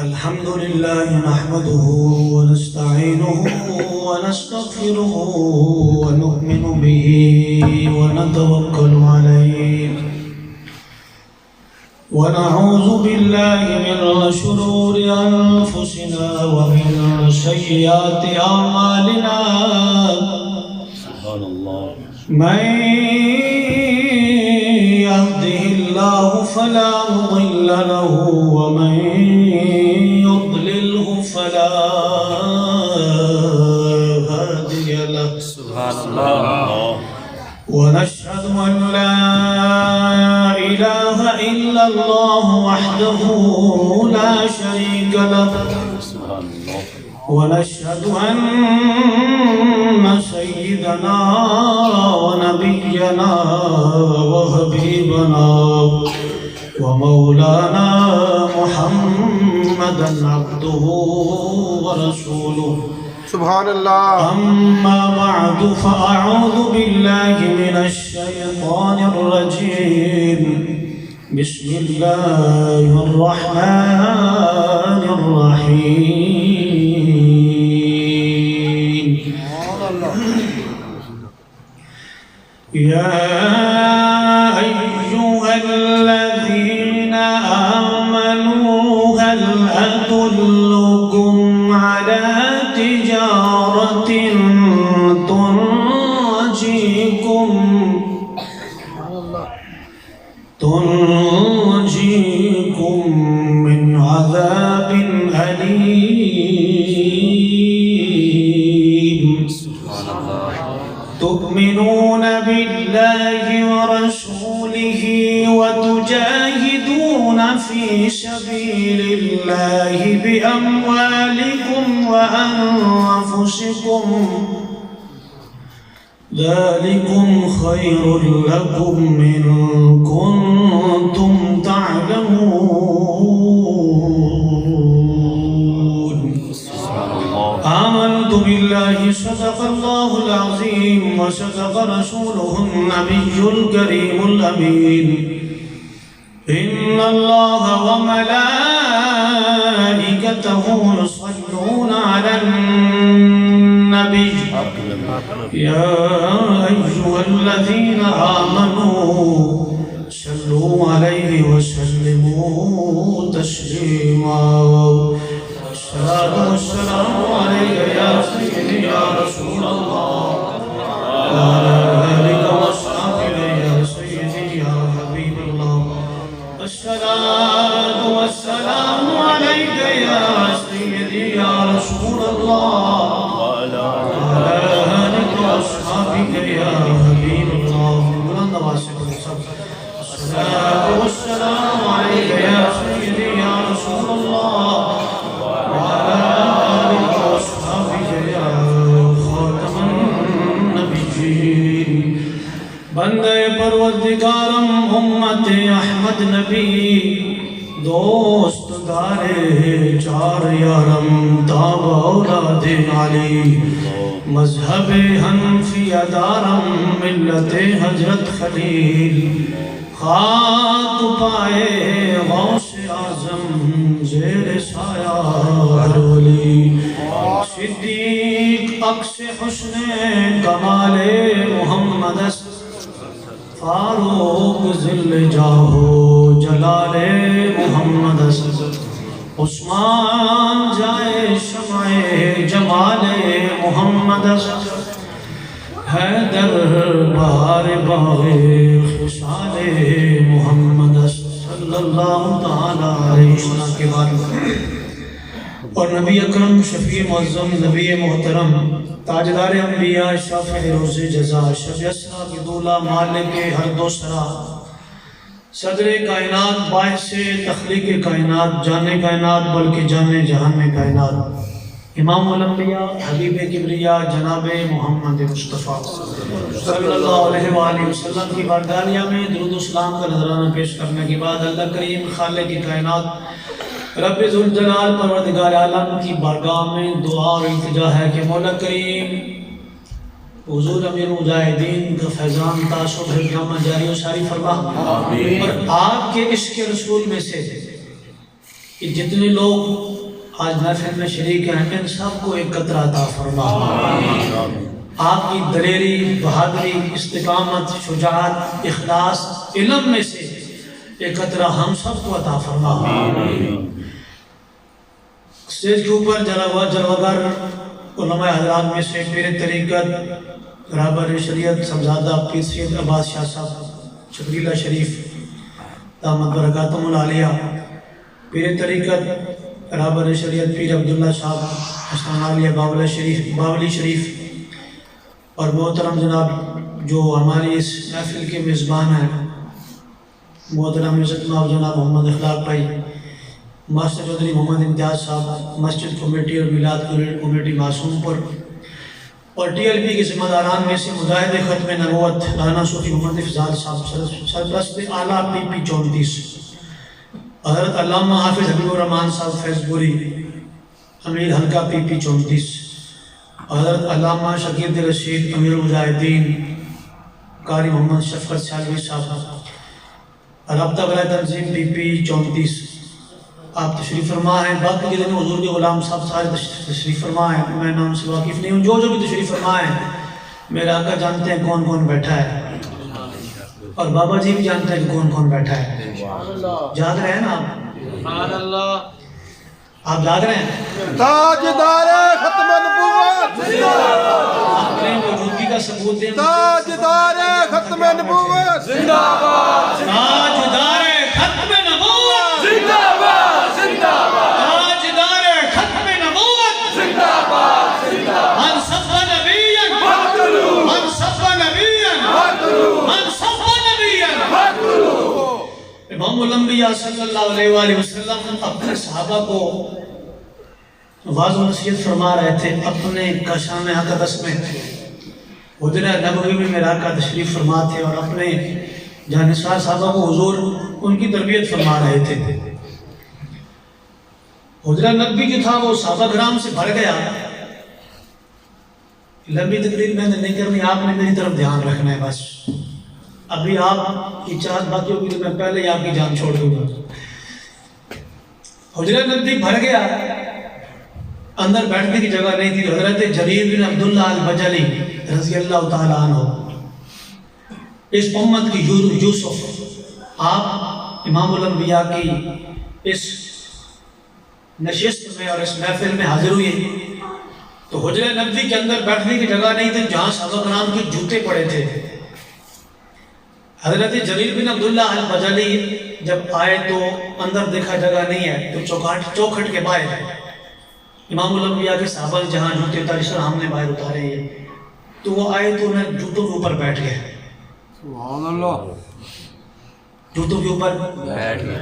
الحمد لله نحمده ونستعينه ونستغفره ونؤمن به ونتوكل عليه ونعوذ بالله من شرور أنفسنا ومن سيئات أعمالنا سبحان الله من يهده الله فلا مضل له ومن يضلله فلا هادي له سبحان الله ونشهد أن لا إله إلا الله وحده لا شريك له سبحان الله ونشهد أن سيدنا ونبينا وحبيبنا ومولانا محمدا عبده ورسوله سبحان اللہ. أما بعد فأعوذ بالله من الشيطان الرجيم بسم الله الرحمن الرحيم يا أيها الذين آمنوا هل أدلكم على تجارة تنجيكم من عذاب أليم تؤمنون بالله ورسوله وتجاهدون في سبيل الله بأموالكم وأنفسكم ذلكم خير لكم إن كنتم تعلمون. آمنت بالله صدق الله العظيم وصدق رسوله النبي الكريم الأمين. إن الله وملائكته يصلون على النبي يا أيها الذين آمنوا صلوا عليه وسلموا تسليما. الصلاة والسلام عليك يا سيدي يا رسول الله وعلى آلك وصحبك يا سيدي يا حبيب الله. الصلاة والسلام عليك يا سيدي يا رسول الله وعلى آلك وصحبك يا حبيب الله. بلند آواز سے الصلاة والسلام عليك يا سيدي يا رسول الله وعلى آلك وصحبك يا خاتم النبيين. بندے پروردگارم امت احمد نبی دوست دارے چار یارم تاب اولاد علی مذہب حنفیہ دارم ملت حضرت خلیل خاک پائے غوث اعظم زیر سایہ ہر ولی صدیق عکس حسن کمال محمد فاروق ذل جاہو جلال محمد عثمان جائے شمع جمال محمد حیدر بہار باغ خصال محمد صلی اللہ تعالی علیہ وسلم کے بعد اور نبی اکرم شفیع معظم نبی محترم تاجدار انبیاء شافع روز جزا شب اسرا کی دولا مالک ہر دو سرا صدر کائنات باعث تخلیق کائنات جانے کائنات بلکہ جانے جہان کائنات امام الانبیاء حبیب کبریا جناب محمد مصطفیٰ صلی اللہ علیہ وآلہ وسلم کی بارگاہ میں درود و سلام کا نذرانہ پیش کرنے کے بعد اللہ کریم خالق کی کائنات رب ذوالجلال پروردگار عالم کی بارگاہ میں دعا اور التجا ہے کہ مولا کریم حضور امیر مجاہدین کا فیضان تا صبح قیامت جاری و ساری فرما اور آپ کے عشق رسول میں سے کہ جتنے لوگ آج محفل میں شریک ہیں ان سب کو ایک قطرہ عطا فرما، آپ کی دلیری، بہادری، استقامت، شجاعت، اخلاص، علم میں سے ایک قطرہ ہم سب کو عطا فرما۔ اسٹیج کے اوپر جلوگر علماء حضرات میں سے پیر طریقت رہبر شریعت صاحبزادہ پیر سید عباس شاہ صاحب شبریلہ شریف دامت برکاتہم العالیہ، پیر طریقت رہبر شریعت پیر عبداللہ صاحب حسن عالیہ باولی شریف، اور محترم جناب جو ہماری اس محفل کے میزبان ہیں محترم عزت مآب جناب محمد اخلاق بھائی، ماسٹر چودھری محمد امتیاز صاحب، مسجد کمیٹی اور میلاد کمیٹی معصوم پر، اور ٹی ایل پی کے ذمہ داران میں سے مجاہد ختم نبوت رانا صوفی محمد افضال صاحب، سرپرست اعلیٰ پی پی 34، حضرت علامہ حافظ حبیب الرحمن صاحب فیض پوری امیر حلقہ پی پی 34، حضرت علامہ شکیل رشید امیر المجاہدین قاری محمد شفقت سالوی صاحب، رابطہ برائے تنظیم پی پی 34، آپ تشریف فرما ہیں۔ باقی کے دن حضور کے غلام صاحب سارے تشریف فرما ہیں، میں نام سے واقف نہیں ہوں، جو بھی تشریف فرما ہیں میرے آقا جانتے ہیں کون کون بیٹھا ہے، اور بابا جی بھی جانتے ہیں کہ کون کون بیٹھا ہے۔ جاگ رہے ہیں نا آپ جاگ رہے ہیں؟ تاجدار ختم نبوت اپنے موجودگی کا ثبوت دیں۔ تاجدار ختم نبوت زندہ باد، تاجدار ختم نبوت زندہ باد، زندہ باد، تاجدار ختم نبوت زندہ باد، زندہ باد، من صف نبیا مقتلو، من صف نبیا مقتلو، من صف نبیا مقتلو۔ امام الانبیاء صلی اللہ علیہ وآلہ وسلم اپنے صحابہ کو واضح و نصیحت فرما رہے تھے اپنے کشان اقدس میں، حجرہ نبوی میں میرے آقا تشریف فرما تھے، اور اپنے جانثار صحابہ کو حضور ان کی تربیت فرما رہے تھے۔ حجرہ نبوی جو تھا وہ صحابہ کرام سے بھر گیا۔ لمبی تقریر میں نے نہیں کرنی، آپ نے میری طرف دھیان رکھنا ہے بس۔ ابھی آپ کی چاہت باقی ہوگی تو میں پہلے ہی آپ کی جان چھوڑ دوں گا۔ حجرہ نبوی بھر گیا، اندر بیٹھنے کی جگہ نہیں تھی۔ حضرت جریر بن عبداللہ البجلی رضی اللہ تعالیٰ عنہ، اس امت کی یوسف، آپ امام الانبیاء کی اس نشست میں اور اس محفل میں حاضر ہوئے تو حجرہ نبوی کے اندر بیٹھنے کی جگہ نہیں تھی جہاں صحابہ کرام کے جوتے پڑے تھے۔ حضرت جریر بن عبداللہ البجلی جب آئے تو اندر دیکھا جگہ نہیں ہے تو چوکھٹ کے باہر امام الانبیاء کے صحابہ جہاں جوتے اتارے سر ہم نے باہر اتارے ہیں، تو وہ آئے تو انہیں جوتوں کے اوپر بیٹھ گئے، سبحان اللہ، جوتوں کے اوپر بیٹھ گئے۔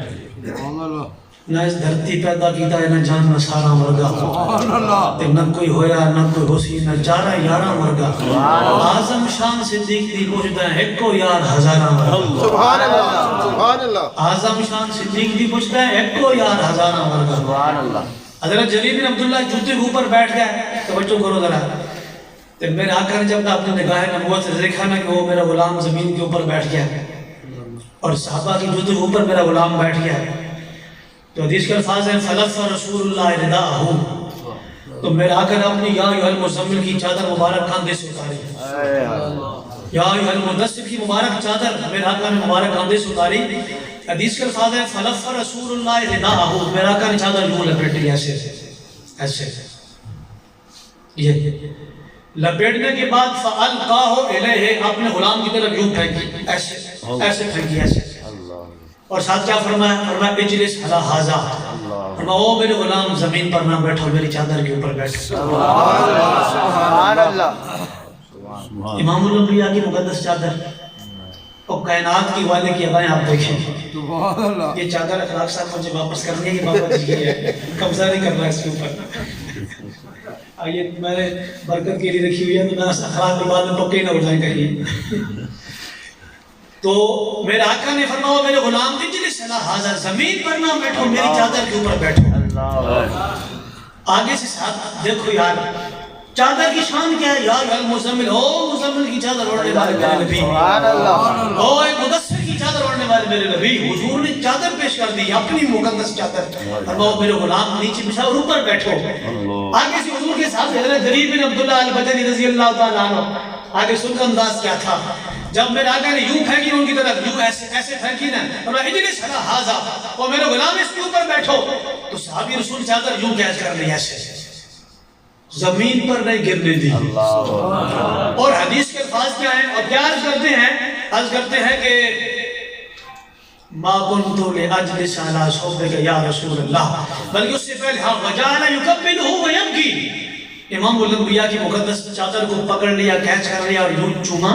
سبحان اللہ، نہ اس دھرتی پیدا کیتا ہے نہ جان نہ سارا مرگا، سبحان اللہ، تے نہ کوئی ہویا نہ کوئی ہوسی نہ جارا یارا مرگا، اعظم شان صدیق دی پوچھتا ہے ایک کو یار ہزارہ مرگا، سبحان اللہ، سبحان اللہ، اعظم شان صدیق دی پوچھتا ہے ایک کو یار ہزارہ مرگا۔ سبحان اللہ۔ حضرت جریر بن عبداللہ جوتے کے اوپر بیٹھ گئے، توجہ کرو ذرا، تو میرے آقا نے جب اپنے نگاہ نبوت سے دیکھا نا کہ وہ میرا غلام زمین کے اوپر بیٹھ گیا اور صحابہ کی جوتے کے اوپر میرا غلام بیٹھ گیا، تو حدیث کے الفاظ ہیں فلف رسول اللہ رداءہ، تو میرے آقا نے اپنی یا ایھا المزمل کی چادر مبارک کاندھے سے اتاری، یا ایھا المدثر کی مبارک چادر میرے آقا نے مبارک کاندھے سے اتاری۔ حدیث کے الفاظ ہیں فلف رسول اللہ رداءہ، میرے آقا نے چادر یوں لپیٹ لی ایسے ایسے، یہ لپیٹنے کے بعد فَأَلْقَاهُ إِلَيْهِ، اپنے غلام کی طرف یوں پھینکی، ایسے ایسے پھینکی ایسے، اور ساتھ کیا فرمایا؟ فرمایا اجلس علی ھذا، فرمایا او میرے غلام زمین پر نہ بیٹھو، میری چادر کے اوپر بیٹھو۔ سبحان اللہ، امام الانبیاء کی مقدس چادر اور کائنات کی والے کی ادائیں آپ دیکھیں، سبحان اللہ، یہ چادر اخلاق صاحب مجھے واپس کرنی ہے، یہ بابا جی کی ہے، قبضہ نہیں کرنا اس کے اوپر۔ آئیے میں نے برکت کے لیے رکھی ہوئی ہے تو میں اخلاق کے بعد میں پکے نہ ہو جائیں کہیں۔ تو میرے آقا نے فرمایا میرے غلام اجلس علی ھذا، زمین پر نہ بیٹھو، میری چادر کے اوپر بیٹھو۔ آگے سے ساتھ دیکھو یار، چادر کی شان کیا ہے؟ یا المزمل، او مزمل کی چادر اوڑھنے والے میرے نبی، سبحان اللہ، او ایک مدثر کی چادر اوڑھنے والے میرے نبی. حضور نے چادر پیش کر دی، اپنی مقدس چادر. فرماؤ میرے غلام نیچے بچھاؤ اور اوپر بیٹھو. آگے سے حضور کے ساتھ حضرت جریر بن عبداللہ البجلی رضی اللہ تعالیٰ عنہ. آگے سن کا انداز کیا تھا؟ جب میرے آقا نے یوں پھینکی ان کی طرف، یوں ایسے پھینکی نا، اور میں اجلس علی ھذا، اور میرے غلام اس کے اوپر بیٹھو، تو صحابی رسول چادر یوں کیچ کر لی، ایسے زمین پر نہیں گرنے دی. اور حدیث کے الفاظ کیا ہیں اور کیا عرض کرتے ہیں کہ ما كنت لاجلس على صوبك یا رسول اللہ، بلکہ اس سے پہلے ہاں وجعل يقبله ويبكي، امام الانبیاء کی مقدس چادر کو پکڑ لیا، کیچ کر لیا اور یوں چوما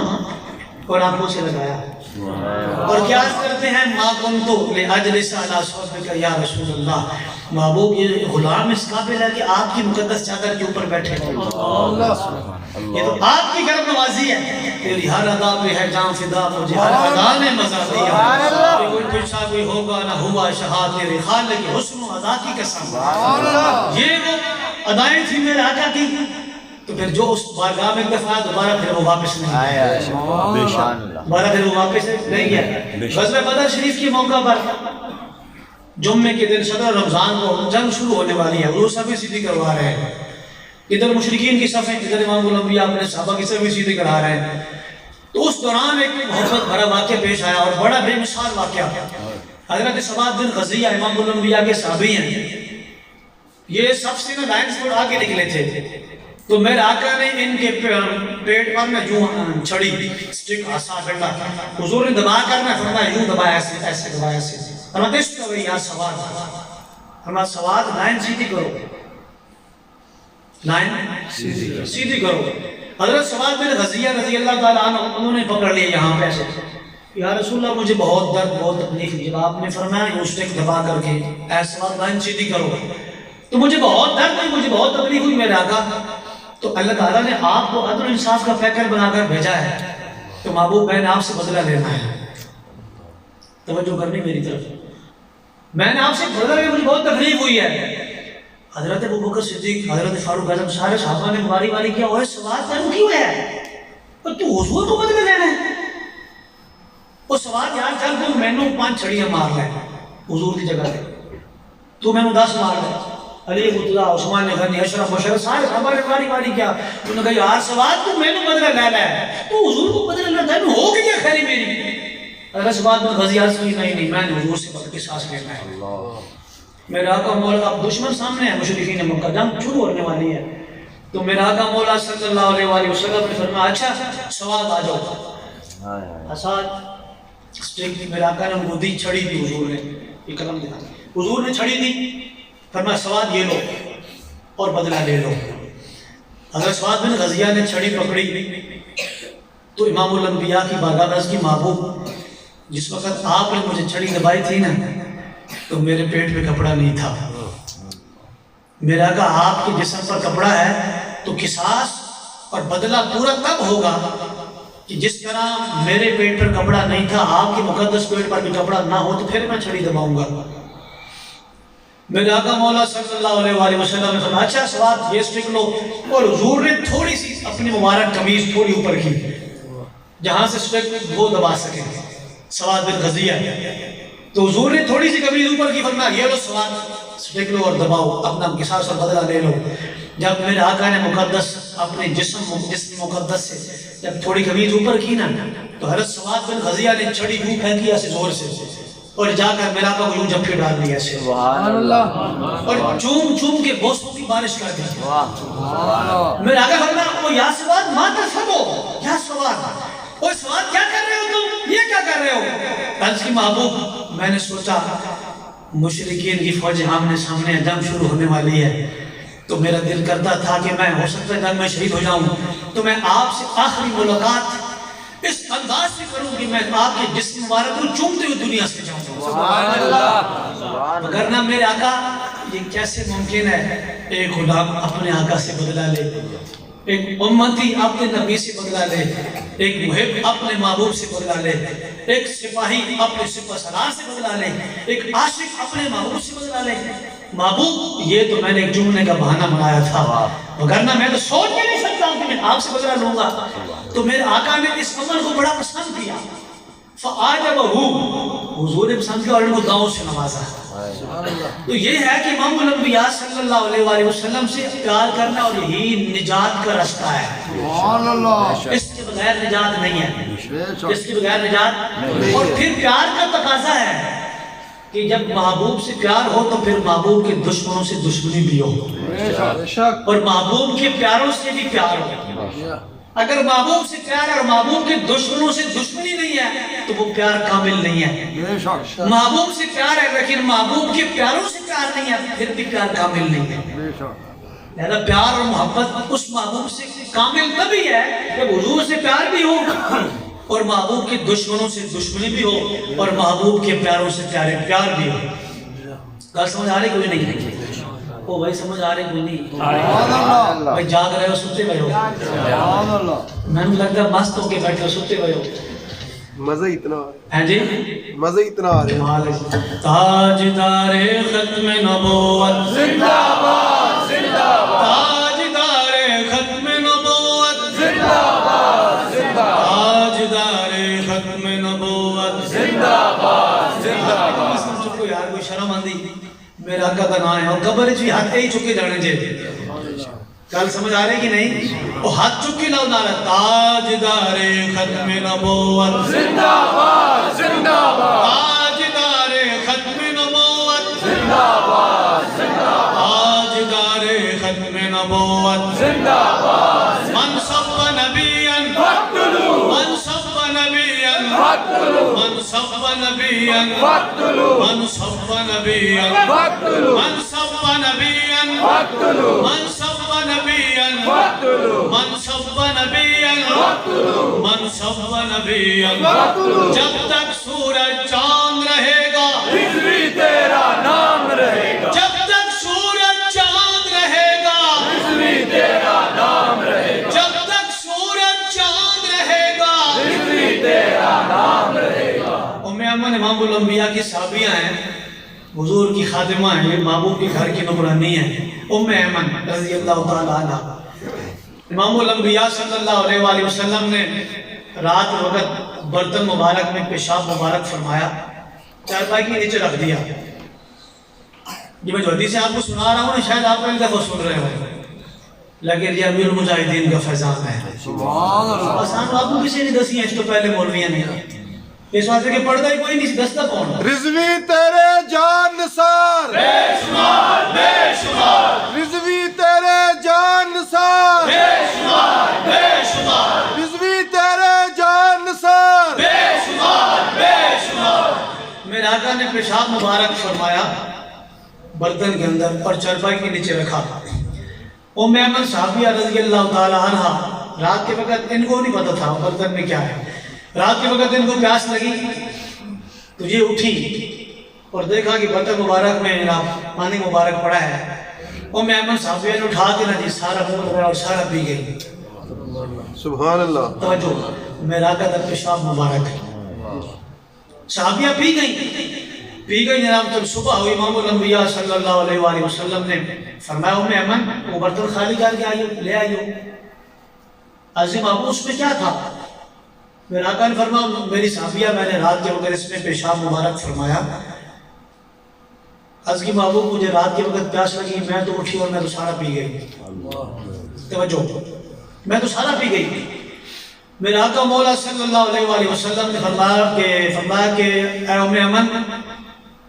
اور آنکھوں سے لگایا. اور کیا عرض کرتے ہیں ما كنت لاجلس على صوبك یا رسول اللہ، محبوب یہ غلام اس قابل ہے کہ آپ کی مقدس چادر کے اوپر بیٹھے. یہ تو آپ کی کرم نوازی ہے. تیری ہر ادا پہ ہے جان فدا، مجھے ہر ادا نے مزہ دیا. کوئی پوچھا کوئی ہوگا نہ ہوا شہاد تیرے خالق کی حسن و ادا کی قسم. یہ وہ ادائیں تھی میرے آقا کی. تو پھر جو اس بارگاہ میں ایک دفعہ دوبارہ پھر وہ واپس نہیں آیا، دوبارہ پھر وہ واپس نہیں گیا. غزوہ بدر شریف کے موقع پر جمعے کے دن صدر رمضان کو جنگ شروع ہونے والی ہے. وہ صفیں سیدھی کروا رہے ہیں، ادھر مشرکین کی صفیں، ادھر امام الانبیاء اپنے صحابہ کی صفیں سیدھی کرا رہے ہیں. تو اس دوران ایک محبت بھرا واقعہ پیش آیا اور بڑا بے مثال واقعہ. حضرت ثواد بن غزیہ امام الانبیاء کے صحابی ہیں. یہ سب سے نا لائن سے آگے نکلے تھے. تو میرے آقا نے ان کے پیٹ پر نا یوں چھڑی سٹک عصا ڈنڈا حضور نے دبا کر نا فرمایا یوں دبایا، ایسے دبایا، ایسے. فرماتے ہیں یا سواد، فرمایا سواد لائن سیدھی کرو، لائن سیدھی کرو. حضرت سواد بن غزیہ رضی اللہ تعالیٰ عنہ انہوں نے پکڑ لیا یہاں پہ ایسے. یا رسول اللہ مجھے بہت درد بہت تکلیف ہوئی. جب آپ نے فرمایا یوں سٹک دبا کر کے اے سواد لائن سیدھی کرو، تو مجھے بہت درد ہوئی، مجھے بہت تکلیف ہوئی میرے آقا. تو اللہ تعالیٰ نے آپ کو عدل و انصاف کا پیکر بنا کر بھیجا ہے. تو محبوب میں نے آپ سے بدلہ لینا ہے. توجہ کرنی میری طرف، میں نے آپ سے بدلہ لینا، مجھے بہت تکلیف ہوئی ہے. حضرت ابوبکر صدیق، حضرت فاروق اعظم، سارے صحابہ نے باری باری کیا وہ سوال تینوں کیوں ہے اور تو حضور کو بدلہ لینا ہے؟ وہ سوال یار چل تو میں نے 5 چھڑیاں مار لیں حضور کی جگہ پہ، تو میں نے 10 مار لیں. علی مرتضیٰ، عثمان غنی، اشرف مشرف، سارے صحابہ نے باری باری کیا. انہوں نے کہا یار سوال تو میں نے بدلہ لینا ہے، تو حضور کو بدلہ لینا ہے، ہو گئی کیا خیری میری؟ اگر سوال میں غزیہ سے نہیں میں نے حضور سے بدل کے سانس لینا ہے. میرا آقا مولا اب دشمن سامنے ہے، مشرکین مکہ جنگ شروع ہونے والی ہے. تو میرا آقا مولا صلی اللہ علیہ وآلہ وسلم نے فرمایا اچھا سوال آ جاؤ. اساد سٹیک میرا آقا نے گودی چھڑی دی، حضور نے یہ قلم دکھا، حضور نے چھڑی دی. فرمایا سواد یہ لو اور بدلہ لے لو. اگر سواد بن غزیہ نے چھڑی پکڑی تو امام الانبیاء کی بارگاہ کی محبوب، جس وقت آپ نے مجھے چھڑی دبائی تھی نا تو میرے پیٹ پہ کپڑا نہیں تھا. میرا کہا آپ کے جسم پر کپڑا ہے تو قصاص اور بدلہ پورا تب ہوگا کہ جس طرح میرے پیٹ پر کپڑا نہیں تھا، آپ کے مقدس پیٹ پر بھی کپڑا نہ ہو تو پھر میں چھڑی دباؤں گا. میرے آقا مولا صلی اللہ علیہ وآلہ وسلم نے فرمایا اچھا سواد یہ سٹک لو. اور حضور نے تھوڑی سی اپنی مبارک قمیض تھوڑی اوپر کی جہاں سے سٹک وہ دبا سکے سواد بن غزیہ. تو حضور نے تھوڑی سی قمیض اوپر کی، فرمایا یہ لو سواد سٹک لو اور دباؤ، اپنا قصاص اور بدلہ لے لو. جب میرے آقا نے مقدس اپنے جسم مقدس سے جب تھوڑی قمیض اوپر کی نا تو حضرت سواد بن غزیہ نے چھڑی یوں پھینکی ایسے زور سے اور جا کر میرا آقا کو یوں جھپکی ڈال دیا ایسے، سبحان اللہ، اور چوم چوم کے بوسوں کی بارش کر دی. میرا آقا فرمایا او یا سواد ما تفعلو، یا سواد او سواد کیا کر رہے ہو تم، یہ کیا کر رہے ہو؟ عرض کی محبوب میں نے سوچا مشرکین کی فوج آمنے سامنے جنگ شروع ہونے والی ہے، تو میرا دل کرتا تھا کہ میں ہو سکتا ہے جنگ میں شہید ہو جاؤں، تو میں آپ سے آخری ملاقات اس انداز سے کروں کہ میں آپ کے جسم مبارک کو چومتے ہوئے دنیا سے جاؤں. سبحان اللہ، مگر نہ میرے آقا یہ کیسے ممکن ہے ایک غلام اپنے آقا سے بدلہ لے، ایک امتی اپنے نبی سے بدلہ لے، ایک محب اپنے محبوب سے بدلہ لے، ایک سپاہی اپنے سپہ سالار سے بدلہ لے، ایک عاشق اپنے محبوب سے بدلہ لے. محبوب یہ تو میں نے ایک جملے کا بہانہ بنایا تھا، وگرنہ میں تو سوچ بھی نہیں سکتا کہ میں آپ سے بدلہ لوں گا۔ تو میرے آقا نے اس عمل کو بڑا پسند کیا، فَآجَبَهُ، حضور نے پسند کیا اور ان کو دعوت سے نوازا۔ تو یہ ہے کہ امام الانبیاء صلی اللہ علیہ وآلہ وسلم سے پیار کرنا اور یہی نجات کا رستہ ہے۔ سبحان اللہ، اس کے بغیر نجات نہیں ہے، اس کے بغیر نجات۔ اور پھر پیار کا تقاضا ہے کہ جب محبوب سے پیار ہو تو پھر محبوب کے دشمنوں سے دشمنی بھی ہو، بے شک، اور محبوب کے پیاروں سے بھی پیار ہو۔ اگر محبوب سے پیار ہے اور محبوب کے دشمنوں سے دشمنی نہیں ہے تو وہ پیار کامل نہیں ہے۔ بے شک، محبوب سے پیار ہے لیکن محبوب کے پیاروں سے پیار نہیں ہے، پھر بھی پیار کامل نہیں ہے۔ بے شک، لہذا پیار اور محبت اس محبوب سے کامل تبھی ہے جب حضور سے پیار بھی ہو اور محبوب کے دشمنوں سے دشمنی بھی ہو اور محبوب کے پیاروں سے پیار بھی ہو۔ بات سمجھ آ رہی کوئی نہیں؟ او بھائی سمجھ آ رہی کوئی نہیں؟ سبحان اللہ، بھائی جاگ رہے ہو سوتے ہوئے ہو؟ سبحان اللہ، میں نے لگتا ہے مست ہو کے بیٹھے ہو سوتے ہوئے ہو؟ مزہ اتنا ہیں جی؟ مزہ اتنا آ رہا ہے۔ تاجدار ختم نبوت زندہ باد، زندہ باد، تاجدار ختم نبوت زندہ باد، زندہ باد، تاجدار ختم نبوت زندہ باد، زندہ باد۔ چکو یار کوئی شرم آندی، میرا آقا کا نام ہے اور قبر بھی ہاتھ ہی چکے جانے چاہیے۔ کل سمجھ آ رہی کہ نہیں؟ وہ ہاتھ چکی نہ ادارا، تاجدار ختم نبوت زندہ باد، زندہ باد، تاجدار ختم نبوت زندہ باد، زندہ باد، تاجدار ختم نبوت زندہ باد۔ من سب نبیا فاقتلوا، من سب نبیا فاقتلوا، من سب نبیا فاقتلوا، من سب نبیا فاقتلوا، من سب نبیا فاقتلوا، من سب نبیا فاقتلوا، من سب نبیا فاقتلوا، من سب نبیا فاقتلوا۔ جب تک سورج چاند رہے گا حزبی تیرا نام رہے گا، جب تک سورج چاند رہے گا حزبی تیرا نام رہے گا، جب تک سورج چاند رہے گا حزبی تیرا نام رہے گا۔ ام ایمن امام الانبیاء کی صحابیاں ہیں، حضور کی خادمہ ہیں، محبوب کے گھر کی نوکرانی ہیں۔ ام ایمن رضی اللہ تعالی عنہ، امام الانبیاء صلی اللہ علیہ وآلہ وسلم نے رات وقت برتن مبارک میں پیشاب مبارک فرمایا، چارپائی کے نیچے رکھ دیا۔ یہ میں جو حدیث آپ کو سنا رہا ہوں نا شاید آپ پہلی دفعہ سن رہے ہوں، لیکن یہ امیر المجاہدین کا فیضان ہے۔ سبحان اللہ، آسان آپ کو کسی نے دسی ہے، اس تو پہلے مولویاں نہیں، اس واسطے کہ پڑھتا ہی کوئی نہیں، دستا کون؟ رضوی تیرے جان نثار، بے شمار، بے شمار، رضوی تیرے جان نثار، بے شمار، بے شمار، رضوی تیرے جان نثار، بے شمار، بے شمار۔ میرے آقا نے پیشاب مبارک فرمایا برتن کے اندر اور چرپائی کے نیچے رکھا۔ ام ایمن صحابیہ رضی اللہ تعالی عنہ، رات کے وقت ان کو نہیں پتا تھا برتن میں کیا ہے، رات کے وقت ان کو پیاس لگی تو یہ اٹھی اور دیکھا کہ برتن مبارک میں پانی مبارک پڑا ہے۔ ام ایمن صحابیہ نے اٹھا کے نہ جی سارا منہ لگایا اور سارا پی گئی۔ سبحان اللہ، توجہ، میرا آقا کا پیشاب مبارک ہے، صحابیہ پی گئی جناب۔ جب صبح ہوئی امام الانبیاء صلی اللہ علیہ وآلہ وسلم نے فرمایا ام ایمن وہ برتن خالی کر کے آئیو، لے آئیو۔ عظیم ابو اس میں کیا تھا؟ میرا آقا نے فرمایا میری صحابیہ میں نے رات کے وقت اس میں پیشاب مبارک فرمایا، عظیم ابو مجھے رات کے وقت پیاس لگی، میں تو اٹھی اور میں تو سارا پی گئی۔ توجہ، میں تو سارا پی گئی۔ میرے آقا مولا صلی اللہ علیہ وآلہ وسلم نے فرمایا کہ اے ام ایمن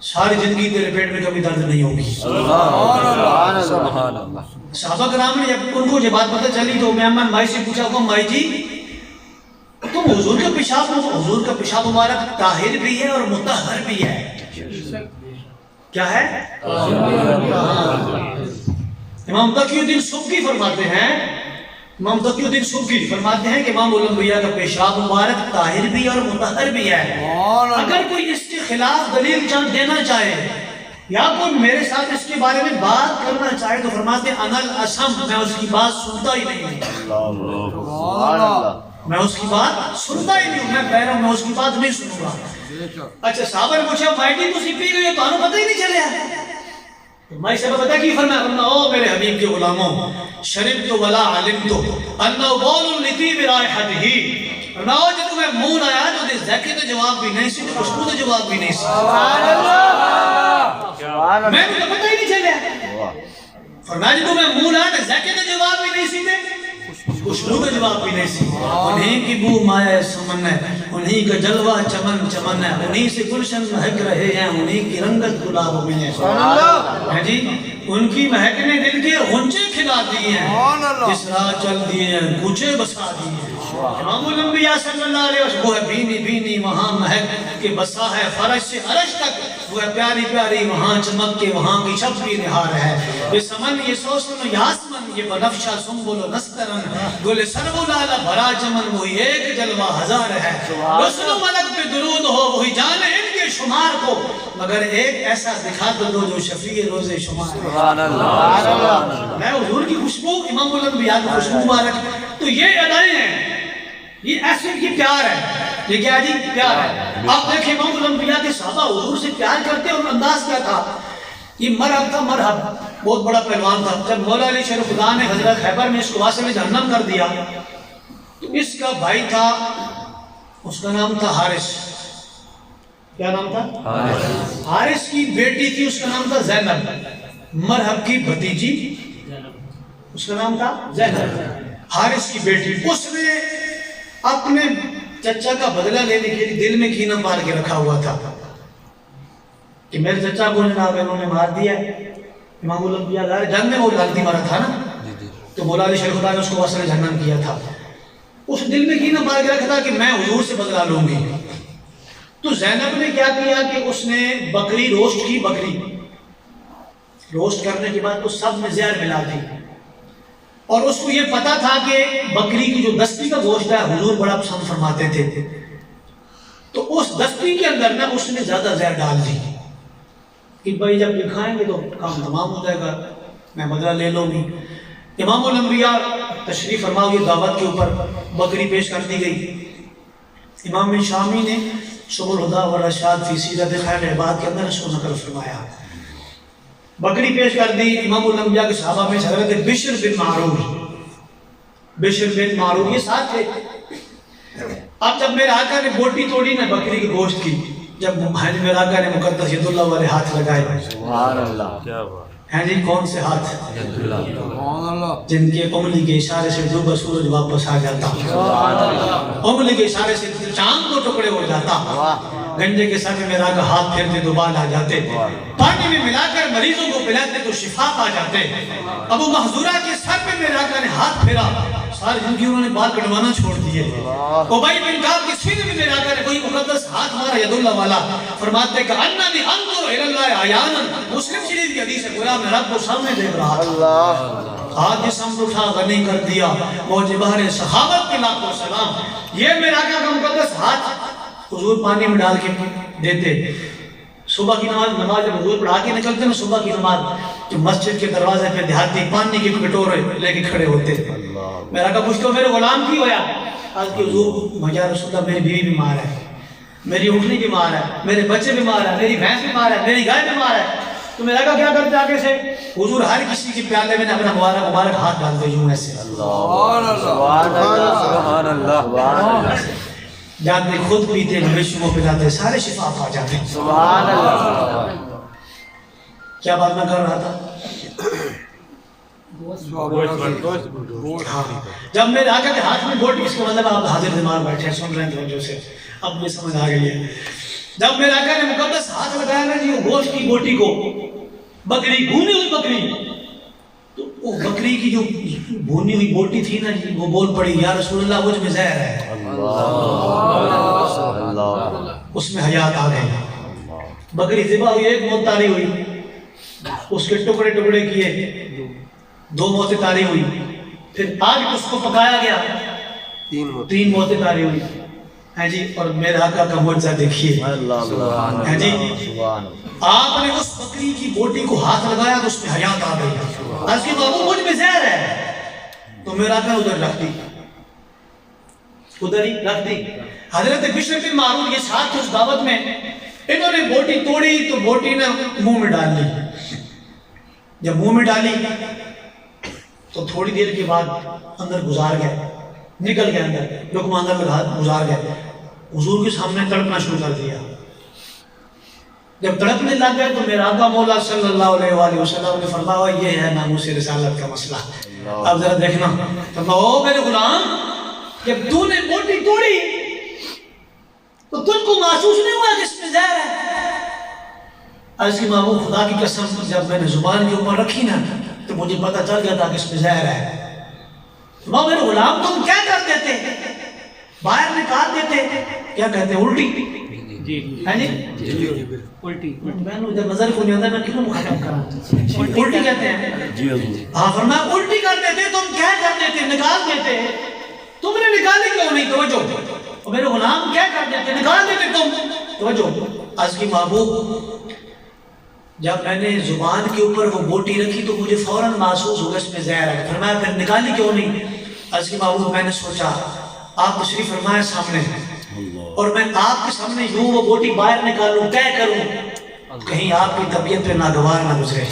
ساری زندگی تیرے پیٹ میں کبھی درد نہیں ہوگی۔ سبحان اللہ، صحابہ کرام نے جب ان کو یہ بات پتہ چلی تو ام ایمن مائی سے پوچھا کہ مائی جی تم حضور کا پیشاب مبارک طاہر بھی ہے اور مطہر بھی ہے، کیا ہے؟ امام تقی الدین سبکی فرماتے ہیں، امام تقی الدین سبکی فرماتے ہیں کہ امام الانبیاء کا پیشاب مبارک طاہر بھی اور مطہر بھی ہے۔ اگر کوئی اس کے خلاف دلیل دینا چاہے یا کوئی میرے ساتھ اس کے بارے میں بات کرنا چاہے تو فرماتے ہیں انا الاسم، میں اس کی بات سنتا ہی نہیں ہوں، میں اس کی بات سنتا ہی نہیں ہوں، میں کہہ رہا ہوں میں اس کی بات نہیں سنوں گا۔ اچھا صحابہ نے پوچھا بھائی جی تسی پی گئے تو ہمیں پتہ ہی نہیں چلیا، تو میں سے پتہ کی فرمایا او میرے حبیب کے غلاموں شربت ولا علمت انه بول لطيب رائحته فرمایا جو تمہیں منہ آیا جو دے ذکر تو جواب بھی نہیں سی خوشبو تو جواب بھی نہیں سی سبحان اللہ میں تو پتہ ہی نہیں چلیا فرمایا جو تمہیں منہ آیا تو ذکر تو جواب بھی نہیں سی دے خوشبو کا جواب بھی نہیں سی انہی کی بو مایا سمن ہے انہی کا جلوہ چمن چمن ہے انہی سے گلشن مہک رہے ہیں انہی کی رنگت گلاب میں ہے ہے جی ان کی مہک نے دل کے غنچے کھلا دیے ہیں جس راہ چل دیے ہیں کوچے بسا دیے ہیں امام الانبیاء صلی اللہ علیہ وسلم وہ ہے بینی بینی وہاں مہک کے بسا ہے فرش سے عرش تک وہ ہے پیاری پیاری وہاں چمک کے وہاں کی شب بھی نہار ہے یہ سمن یہ سوسن یاسمن یہ بنفشہ سنبل و نسترن گل سرو لالا بھرا چمن وہی ایک جلوہ ہزار ہے رسل و ملک پہ درود ہو وہی جانے ان کے شمار کو مگر ایک ایسا دکھا دو جو شفیع روز شمار ہے سبحان اللہ میں حضور کی خوشبو امام الانبیاء کی خوشبو مبارک تو یہ ادائیں ہیں یہ ایسے کی پیار ہے یہ کیا جی پیار ہے آپ دیکھیں امام الانبیاء کے صحابہ حضور سے پیار کرتے اور انداز کیا تھا یہ مرحب تھا مرحب بہت بڑا پہلوان تھا جب مولا علی شیر خدا نے حضرت خیبر میں اس کو واسطے جہنم کر دیا تو اس کا بھائی تھا اس کا نام تھا حارث کیا نام تھا حارث کی بیٹی تھی اس کا نام تھا زینب مرحب کی بھتیجی اس کا نام تھا زینب حارث کی بیٹی اس نے اپنے چچا کا بدلہ لینے کے لیے دل میں کینہ پال کے رکھا ہوا تھا کہ میرے چچا کو جناب انہوں نے مار دیا امام الانبیاء جنگ میں وہ لالتی مارا تھا نا تو مولا علی شیر خدا نے اس کو وصل جہنم کیا تھا اس دل میں کینہ پال کے رکھا تھا کہ میں حضور سے بدلہ لوں گی تو زینب نے کیا کیا کہ اس نے بکری روسٹ کی بکری روسٹ کرنے کے بعد اس سب میں زہر ملا دی اور اس کو یہ پتا تھا کہ بکری کی جو دستی کا گوشت ہے حضور بڑا پسند فرماتے تھے تو اس دستی کے اندر نا اس نے زیادہ زہر ڈال دی کہ بھائی جب یہ کھائیں گے تو کام تمام ہو جائے گا میں بدلہ لے لوں گی امام الانبیاء تشریف فرماؤ یہ دعوت کے اوپر بکری پیش کر دی گئی امام شامی نے سبل الہدی والرشاد فی سیرت خیر العباد کے اندر اس کو نقل فرمایا بکری پیش کر دی امام الانبیاء کے صحابہ میں حضرت بشر بن معرور یہ ساتھ تھے اب جب میرے آقا نے بوٹی توڑی نا بکری کے گوشت کی جب میرے آقا نے مقدس ید اللہ والے ہاتھ لگائے سبحان اللہ کیا بات ہیں جی کون سے ہاتھ سبحان اللہ جن کے انگلی کے اشارے سے ڈوبا سورج واپس آ جاتا انگلی کے اشارے سے چاند کو ٹکڑے ہو جاتا گنجے کے سر میں میرا کا ہاتھ پھیرتے تو بال آ جاتے پانی میں ملا کر مریضوں کو پلاتے تو شفا پا جاتے ابو محذورہ کے سر پہ میرا کا نے ہاتھ پھیرا سارے جن کی انہوں نے بال کٹوانا چھوڑ دیے ابی بن کعب کے سینے میں میرا کا نے کوئی مقدس ہاتھ مارا ید اللہ والا فرماتے کہ اننی انظر الی اللہ عیانا مسلم شریف کی حدیث ہے گویا میں رب کو سامنے دیکھ رہا تھا اللہ ہاتھ جسم اٹھا غنی کر دیا موج بہر صحابت کے لاکھوں سلام یہ میرا کا مقدس ہاتھ حضور پانی میں ڈال کے دیتے صبح کی نماز جب حضور پڑھا کے نکلتے نا صبح کی نماز جو مسجد کے دروازے پہ دیہاتی پانی کے کٹورے لے کے کھڑے ہوتے میرا کہا پوچھتے ہو میرے غلام کی ہویا آج کی حضور یا رسول اللہ میری بیوی بیمار ہے میری اٹھنی بیمار ہے میرے بچے بیمار ہے میری بھینس بیمار ہے میری گائے بیمار ہے تو میرا کہا کیا کرتے آگے سے حضور ہر کسی کی پیالے میں اپنا مبارک ہاتھ ڈالتے یوں ایسے سبحان اللہ سبحان اللہ جاتے خود پیتے مویشیوں کو پلاتے سارے شفا پا جاتے سبحان اللہ کیا بات میں کر رہا تھا جب میرے آقا کے ہاتھ میں گوٹ اس کا مطلب آپ حاضر دماغ بیٹھے سن رہے ہیں توجہ سے اب یہ سمجھ آ گئی ہے جب میرے آقا نے مقدس ہاتھ لگایا نا جی گوشت کی گوٹی کو بکری بھونی ہوئی بکری تو وہ بکری کی جو بھونی ہوئی بوٹی تھی نا جی وہ بول پڑی یا رسول اللہ مجھ میں زہر ہے اس میں حیات آ گئی بکری ذبح ہوئی ایک موت تاری ہوئی اس کے ٹکڑے ٹکڑے کیے دو موتیں تاری ہوئی پھر آج اس کو پکایا گیا تین موتیں تاری ہوئی ہیں جی اور میرے آقا کا معجزہ دیکھیے ہیں جی آپ نے اس بکری کی بوٹی کو ہاتھ لگایا تو اس میں حیات آ گئی اس کی بابو مجھ میں زہر ہے تو میرا آقا ادھر رکھ دی ادھر ہی رکھ دی حضرت بشر بن معرور یہ ساتھ اس دعوت میں انہوں نے بوٹی توڑی تو بوٹی نے منہ میں ڈال لی جب منہ میں ڈالی تو تھوڑی دیر کے بعد اندر گزار گیا، نکل گیا اندر، لقمہ اندر لگا گزار گیا، حضور کے سامنے تڑپنا شروع کر دیا۔ جب تڑپنے لگ گئے تو میرا آقا مولا صلی اللہ علیہ وآلہ وسلم نے فرمایا یہ ہے ناموس رسالت کا مسئلہ۔ اب ذرا دیکھنا، فرمایا او میرے غلام، جب تو نے بوٹی توڑی تو تجھ کو محسوس نہیں ہوا کہ اس میں زہر ہے؟ عرض کی محبوب خدا کی قسم جب میں نے زبان کے اوپر رکھی نا تو مجھے پتہ چل گیا تھا کہ اس میں زہر ہے۔ فرمایا میرے غلام تم کیا کر دیتے؟ باہر نکال دیتے، کیا کہتے ہیں الٹی؟ ہے جی الٹی، میں نے جب نظر کو نہیں آتا میں کیوں مخاطب کرا، الٹی کہتے ہیں جی حضور۔ ہاں فرمایا الٹی کر دیتے، تم کیا کر دیتے؟ نکال دیتے، تم نے نکالی کیوں نہیں؟ توجہ، اور میرے غلام کیا کر دیتے؟ نکال دیتے تم، توجہ۔ عرض کی محبوب جب میں نے زبان کے اوپر وہ بوٹی رکھی تو مجھے فوراً محسوس ہوگا اس میں زہر ہے۔ فرمایا پھر نکالی کیوں نہیں؟ عرض کی محبوب میں نے سوچا آپ تشریف فرمائے سامنے اور میں آپ کے سامنے یوں وہ بوٹی باہر نکالوں، کیا کروں کہیں آپ کی طبیعت پہ ناگوار نہ گزرے۔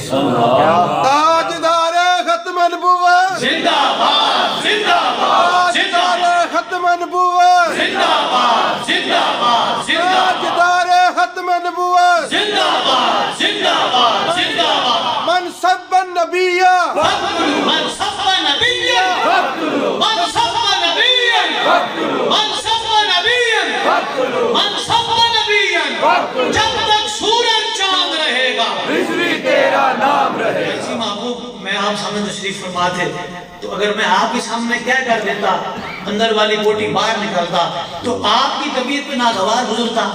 تاجدار ختم نبوت، زندہ باد، زندہ باد، تاجدار ختم نبوت، زندہ باد، زندہ باد، تاجدار ختم نبوت، زندہ باد، زندہ باد، زندہ باد۔ من سب النبی من سب نبیا، من سب نبیا، من سب نبیا، من سب نبیا، جب تک سورج چاند رہے گا تیرا نام رہے۔ ایسی محبوب میں آپ سامنے تشریف فرما تھے تو اگر میں آپ کے سامنے کیا کر دیتا، اندر والی بوٹی باہر نکلتا تو آپ کی طبیعت پہ ناگوار گزرتا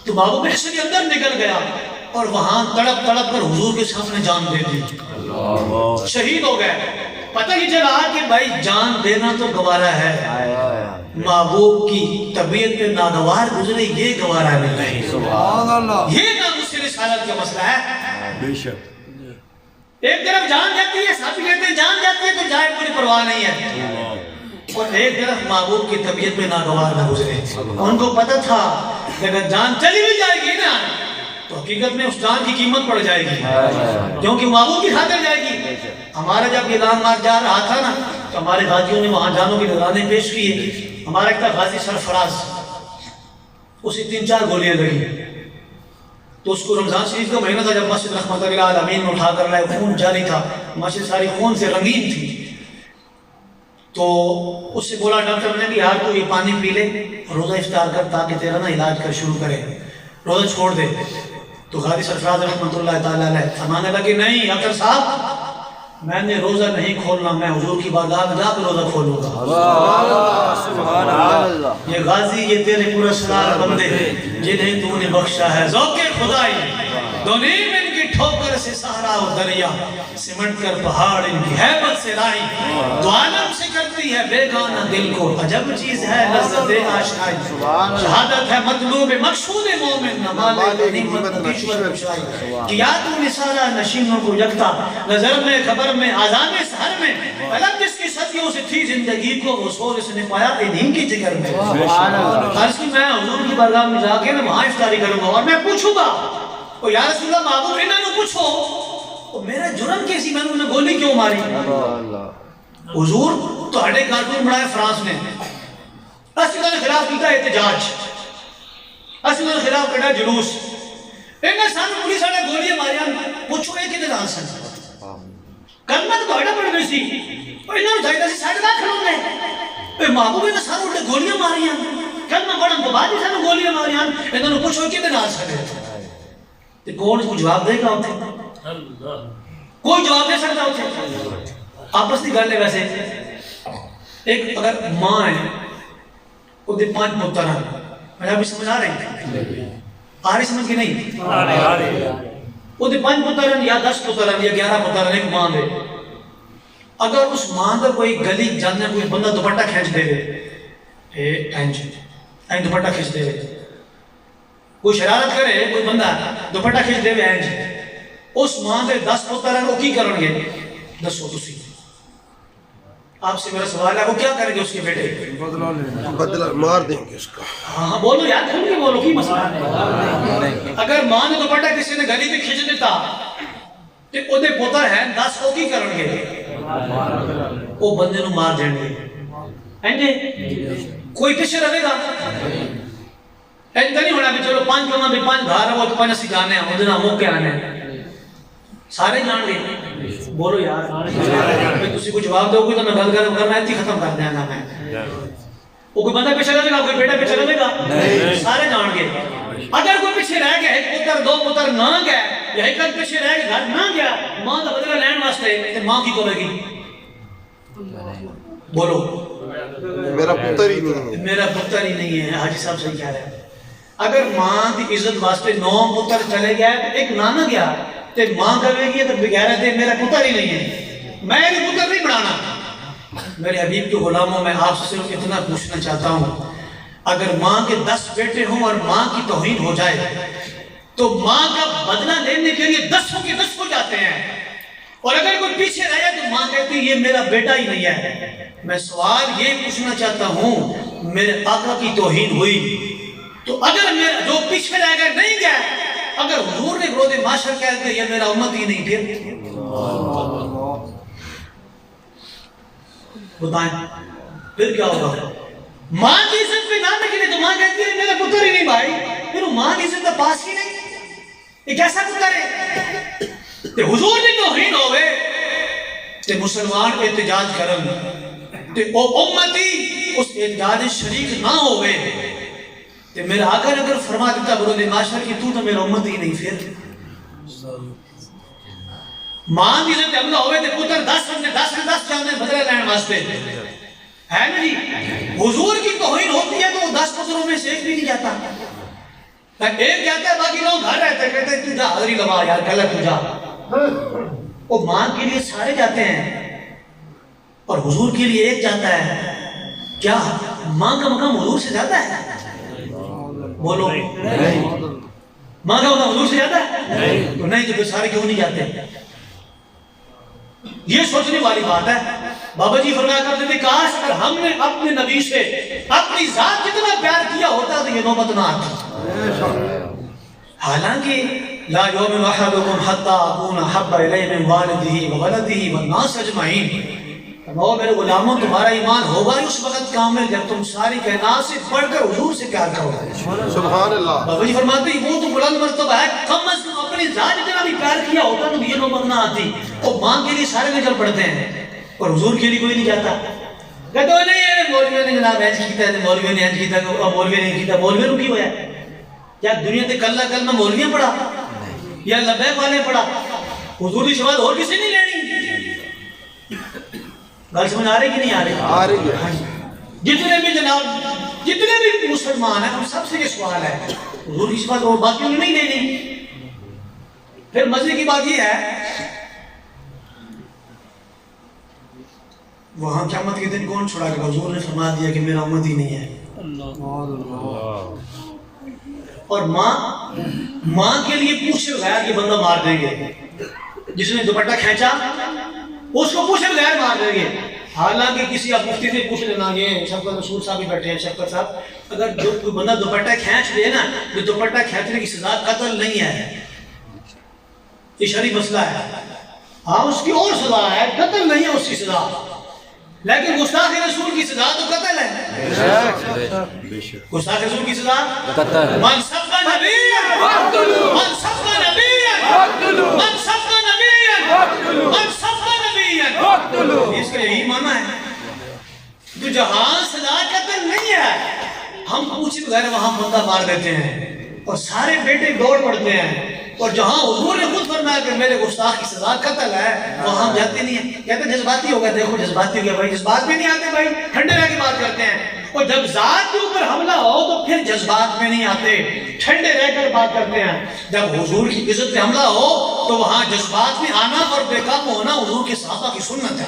تو محبوب اس لیے اندر نکل گیا اور وہاں تڑپ تڑپ کر حضور کے سامنے جان دے دی، شہید ہو گئے۔ پتہ ہی چلا کہ بھائی جان دینا تو گوارا ہے، محبوب کی طبیعت پہ ناگوار گزرے یہ گوارا نہیں۔ سبحان اللہ۔ یہ ناموس رسالت کا مسئلہ ہے۔ بے شک۔ ایک طرف جان جاتی ہے، ساتھ کہتے ہیں جان جاتی ہے تو جائے کوئی پرواہ نہیں ہے، اور ایک طرف محبوب کی طبیعت پہ ناگوار نہ گزرے۔ ان کو پتہ تھا کہ اگر جان چلی بھی جائے گی نا تو حقیقت میں اس جان کی قیمت پڑ جائے گی کیونکہ محبوب کی خاطر جائے گی۔ ہمارا جب یہ لانگ مارچ جا رہا تھا نا تو ہمارے غازیوں نے وہاں جانوں کی نذرانے پیش کیے۔ ہمارا ایک تھا غازی سرفراز، اسے 3-4 گولیاں لگی تو اس کو رمضان شریف کا مہینہ تھا جب مسجد رحمت اللہ عالمین میں اٹھا کر لائے، خون جاری تھا، مسجد ساری خون سے رنگین تھی۔ تو اس سے بولا ڈاکٹر نے کہ یار تو یہ پانی پی لے، روزہ افطار کر تاکہ تیرا نا علاج کر شروع کرے، روزہ چھوڑ دے۔ تو غازی سرفراز رحمت اللہ تعالیٰ علیہ فرمانے لگے نہیں ڈاکٹر صاحب میں نے روزہ نہیں کھولنا، میں حضور کی بارگاہ میں جا کر روزہ کھولوں گا۔ سبحان اللہ۔ یہ غازی یہ تیرے پورا سرار بندے جنہیں تو نے بخشا ہے ذوق خدائی، دونیم ان کی ٹھوکر سے سہرا و دریا، سمٹ کر پہاڑ ان کی ہیبت سے لائی، تو عالم سے کرتی ہے بیگانہ دل کو عجب چیز ہے لذت آشنائی، شہادت ہے مطلوب مقصود مومن نمال غنیمت کشور کشائی، کیا تو نے سارا نشینوں کو یکتا، نظر میں خبر میں آزان سحر میں، علم جس کی صدیوں سے تھی زندگی کو وہ سور اس نے پایا انہی کی جگر میں۔ عرض کی میں حضور کی بارگاہ میں جا کے وہاں افطاری کروں گا اور میں پوچھوں گا او یا رسول اللہ محبوب انہوں نے پوچھو میرا جرم کیسی، میں نے گولی کیوں ماری؟ حضور تو ہڈے کارٹون بڑھائے فرانس نے، اسیدہ نے خلاف کیتا احتجاج، اسیدہ نے خلاف کیتا جلوس، انہیں سامنے پولیس نے گولیاں ماریاں، پوچھو ایک ہی دن آنسن کلمہ تو ہڈا پڑھ گئی سی، اور انہوں نے چاہیے سی ساڑھے لاکھ کھڑوں گے، محبوب نے سامنے اٹھے گولیاں ماریاں، کلمہ پڑھن تو بعد ہی سامنے گولیاں ماریاں، انہوں نے پوچھو ایک ہی دن آنسن ہے، کون کو جواب دے گا ہوتے؟ کوئی جواب دے سکتا ہوتے؟ آپس کی گل ہے ویسے ایک اگر ماں ہے وہ دے 5 پتر ہیں، میں آپ سمجھ آ رہے ہیں؟ آ رہی سمجھ کی نہیں؟ وہ دے 5 پتر ہیں یا 10 پتر ہیں یا 11 پتر ہیں، ایک ماں دے اگر اس ماں دا کوئی گلی جانے کوئی بندہ دوپٹہ کھینچ دے اینج دوپٹہ کھینچ دے کوئی شرارت کرے کوئی بندہ دوپٹہ کھینچ دے اینج اس ماں دے 10 پتر ہیں وہ کی کرن گے؟ دسو تسی آپ سے میرا سوال ہے وہ کیا کریں گے اس کے بیٹے؟ بدلہ مار دیں گے اس کا۔ ہاں بولو یار کھل کے بولو کی مسئلہ ہے؟ اگر ماں نے دوپٹہ کسی نے گلی میں کھینچ دیتا تے اودے پتر ہیں 10 او کی کرن گے او بندے نو مار دین گے اینجے کوئی پیچھے رہے گا اینجا نہیں ہونا بھی چلو 5 کما بھی 5 گھر ہے وہ تو 5 اسی جانے ہیں اودے نام موقع آنے سارے جان گے بولو یار میں تسی کو جواب دو گے تو میں گل کرنا ایتھی ختم کر دیا گا میں وہ کوئی بندہ پیچھے رہے گا کوئی بیٹا پیچھے رہے گا سارے جان گے اگر کوئی پیچھے رہ گیا ایک پتر 2 پتر نہ گئے یا ایک پیچھے رہ کے گھر نہ گیا ماں کا بدلہ لین واسطے تے ماں کی کرے گی بولو میرا پتر ہی نہیں ہے میرا پتر ہی نہیں ہے حاجی صاحب صحیح کہہ رہے ہیں اگر ماں کی عزت واسطے 9 پتر چلے گیا تو ایک نہ گیا تے ماں کہے گی تو بغیر ہے میرا پتر ہی نہیں ہے میں بھی پتر نہیں بنانا میرے حبیب کے غلاموں میں آپ سے صرف اتنا پوچھنا چاہتا ہوں اگر ماں کے 10 بیٹے ہوں اور ماں کی توہین ہو جائے تو ماں کا بدلہ لینے کے لیے 10 کے 10 ہو جاتے ہیں اور اگر کوئی پیچھے رہ جائے تو ماں کہتی ہے یہ میرا بیٹا ہی نہیں ہے میں سوال یہ پوچھنا چاہتا ہوں میرے آقا کی توہین ہوئی تو اگر میرا جو پیچھے رہ گئے نہیں گیا اگر حضور نے روز معاشر کہہ دیا یہ میرا امت ہی نہیں پھر بتائیں پھر کیا ہوگا ماں کی عزت پہ نہ نکلے تو ماں کہتی ہے میرا پتر ہی نہیں بھائی پھر وہ ماں کی عزت کا پاس ہی نہیں یہ کیسا پتر ہے تے حضور نے توہین ہوئے تے مسلمان احتجاج کرن تے او امتی اس احتجاج شریک نہ ہوئے تے میرا آقا نے اگر فرما دیتا برود معاشر کی تو میرا امت ہی نہیں پھر ماں کی عزت حملہ ہوئے تے پتر 10 چاہتے ہیں بدلہ لین واسطے ہے نا جی حضور کی توہین ہوتی ہے تو وہ 10 پتروں میں سے ایک بھی نہیں جاتا ایک جاتا ہے باقی لوگ گھر رہتے ہیں کہتے ہیں تو جا حضری لگا یار غلط تو جا وہ ماں کے لیے سارے جاتے ہیں اور حضور کے لیے ایک جاتا ہے کیا ماں کا مقام حضور سے زیادہ ہے بولو ماں کا مقام حضور سے زیادہ ہے تو نہیں تو پھر سارے کیوں نہیں جاتے یہ سوچنے والی بات ہے بابا جی فرمایا کرتے تھے کاش اگر ہم نے اپنے نبی سے اپنی ذات جتنا پیار کیا ہوتا تو یہ نوبت نہ آتی حالانکہ لا یؤمن احدکم حتی اکون احب الیہ من والدہ وولدہ والناس اجمعین وہ میرے غلاموں تمہارا ایمان ہوگا ہی اس وقت کامل جب تم ساری کائنات سے بڑھ کر حضور سے پیار کرو سبحان اللہ بابا جی فرماتے ہیں وہ تو بلند مرتبہ ہے کم از کم اپنی ذات جتنا بھی پیار کیا ہوتا تو یہ نوبت نہ آتی اور ماں کے لیے سارے نکل پڑتے ہیں اور حضور کے لیے کوئی نہیں جاتا کہتے ہو نہیں مولویوں نے جناب اینج کیتا ہے مولویوں نے اینج کیتا ہے مولویوں نے کیتا مولویوں کی ہوا ہے کیا دنیا تے کلہ کلمہ مولویاں پڑھا یا لبیک والے پڑھا حضور کی شفاعت اور کسی نہیں لینی گل سمجھ آ رہی کہ نہیں آ رہی آ رہی ہے جتنے بھی جناب جتنے بھی مسلمان ہیں ان سب سے یہ سوال ہے حضور کی شفاعت اور باقیوں نے نہیں لینی پھر مزے کی بات یہ ہے وہاں قیامت کے دن کون چھوڑا کہ حضور نے فرما دیا کہ میرا امت ہی نہیں ہے اور ماں کے لیے پوچھے بغیر یہ بندہ مار دیں گے جس نے دوپٹہ کھینچا اس کو پوچھے بغیر مار دیں گے حالانکہ کسی آپ مفتی سے پوچھ لینا یہ شفقت رسول صاحب بھی بیٹھے ہیں شفقت صاحب اگر جو کوئی بندہ دوپٹہ کھینچ لے نا تو دوپٹہ کھینچنے کی سزا قتل نہیں ہے یہ شرعی مسئلہ ہے ہاں اس کی اور سزا ہے قتل نہیں ہے اس کی سزا لیکن گستاخ رسول کی سزا تو قتل ہے گستاخ رسول کی سزا قتل من سب نبی من سب نبی من سب نبی من سب نبی اس کا یہی معنی ہے تو جہاں سزا قتل نہیں ہے ہم پوچھے بغیر وہاں بندہ مار دیتے ہیں اور سارے بیٹے دوڑ پڑتے ہیں اور جہاں حضور نے خود فرمایا کہ میرے گستاخ کی سزا قتل ہے وہاں ہم جاتے نہیں ہیں کہتے ہیں جذباتی ہو گیا دیکھو جذباتی ہو گیا بھائی جذبات میں نہیں آتے بھائی ٹھنڈے رہ کے بات کرتے ہیں اور جب ذات کے اوپر حملہ ہو تو پھر جذبات میں نہیں آتے ٹھنڈے رہ کر بات کرتے ہیں جب حضور کی عزت پہ حملہ ہو تو وہاں جذبات میں آنا اور بے قابو ہونا حضور کے صحابہ کی سنت ہے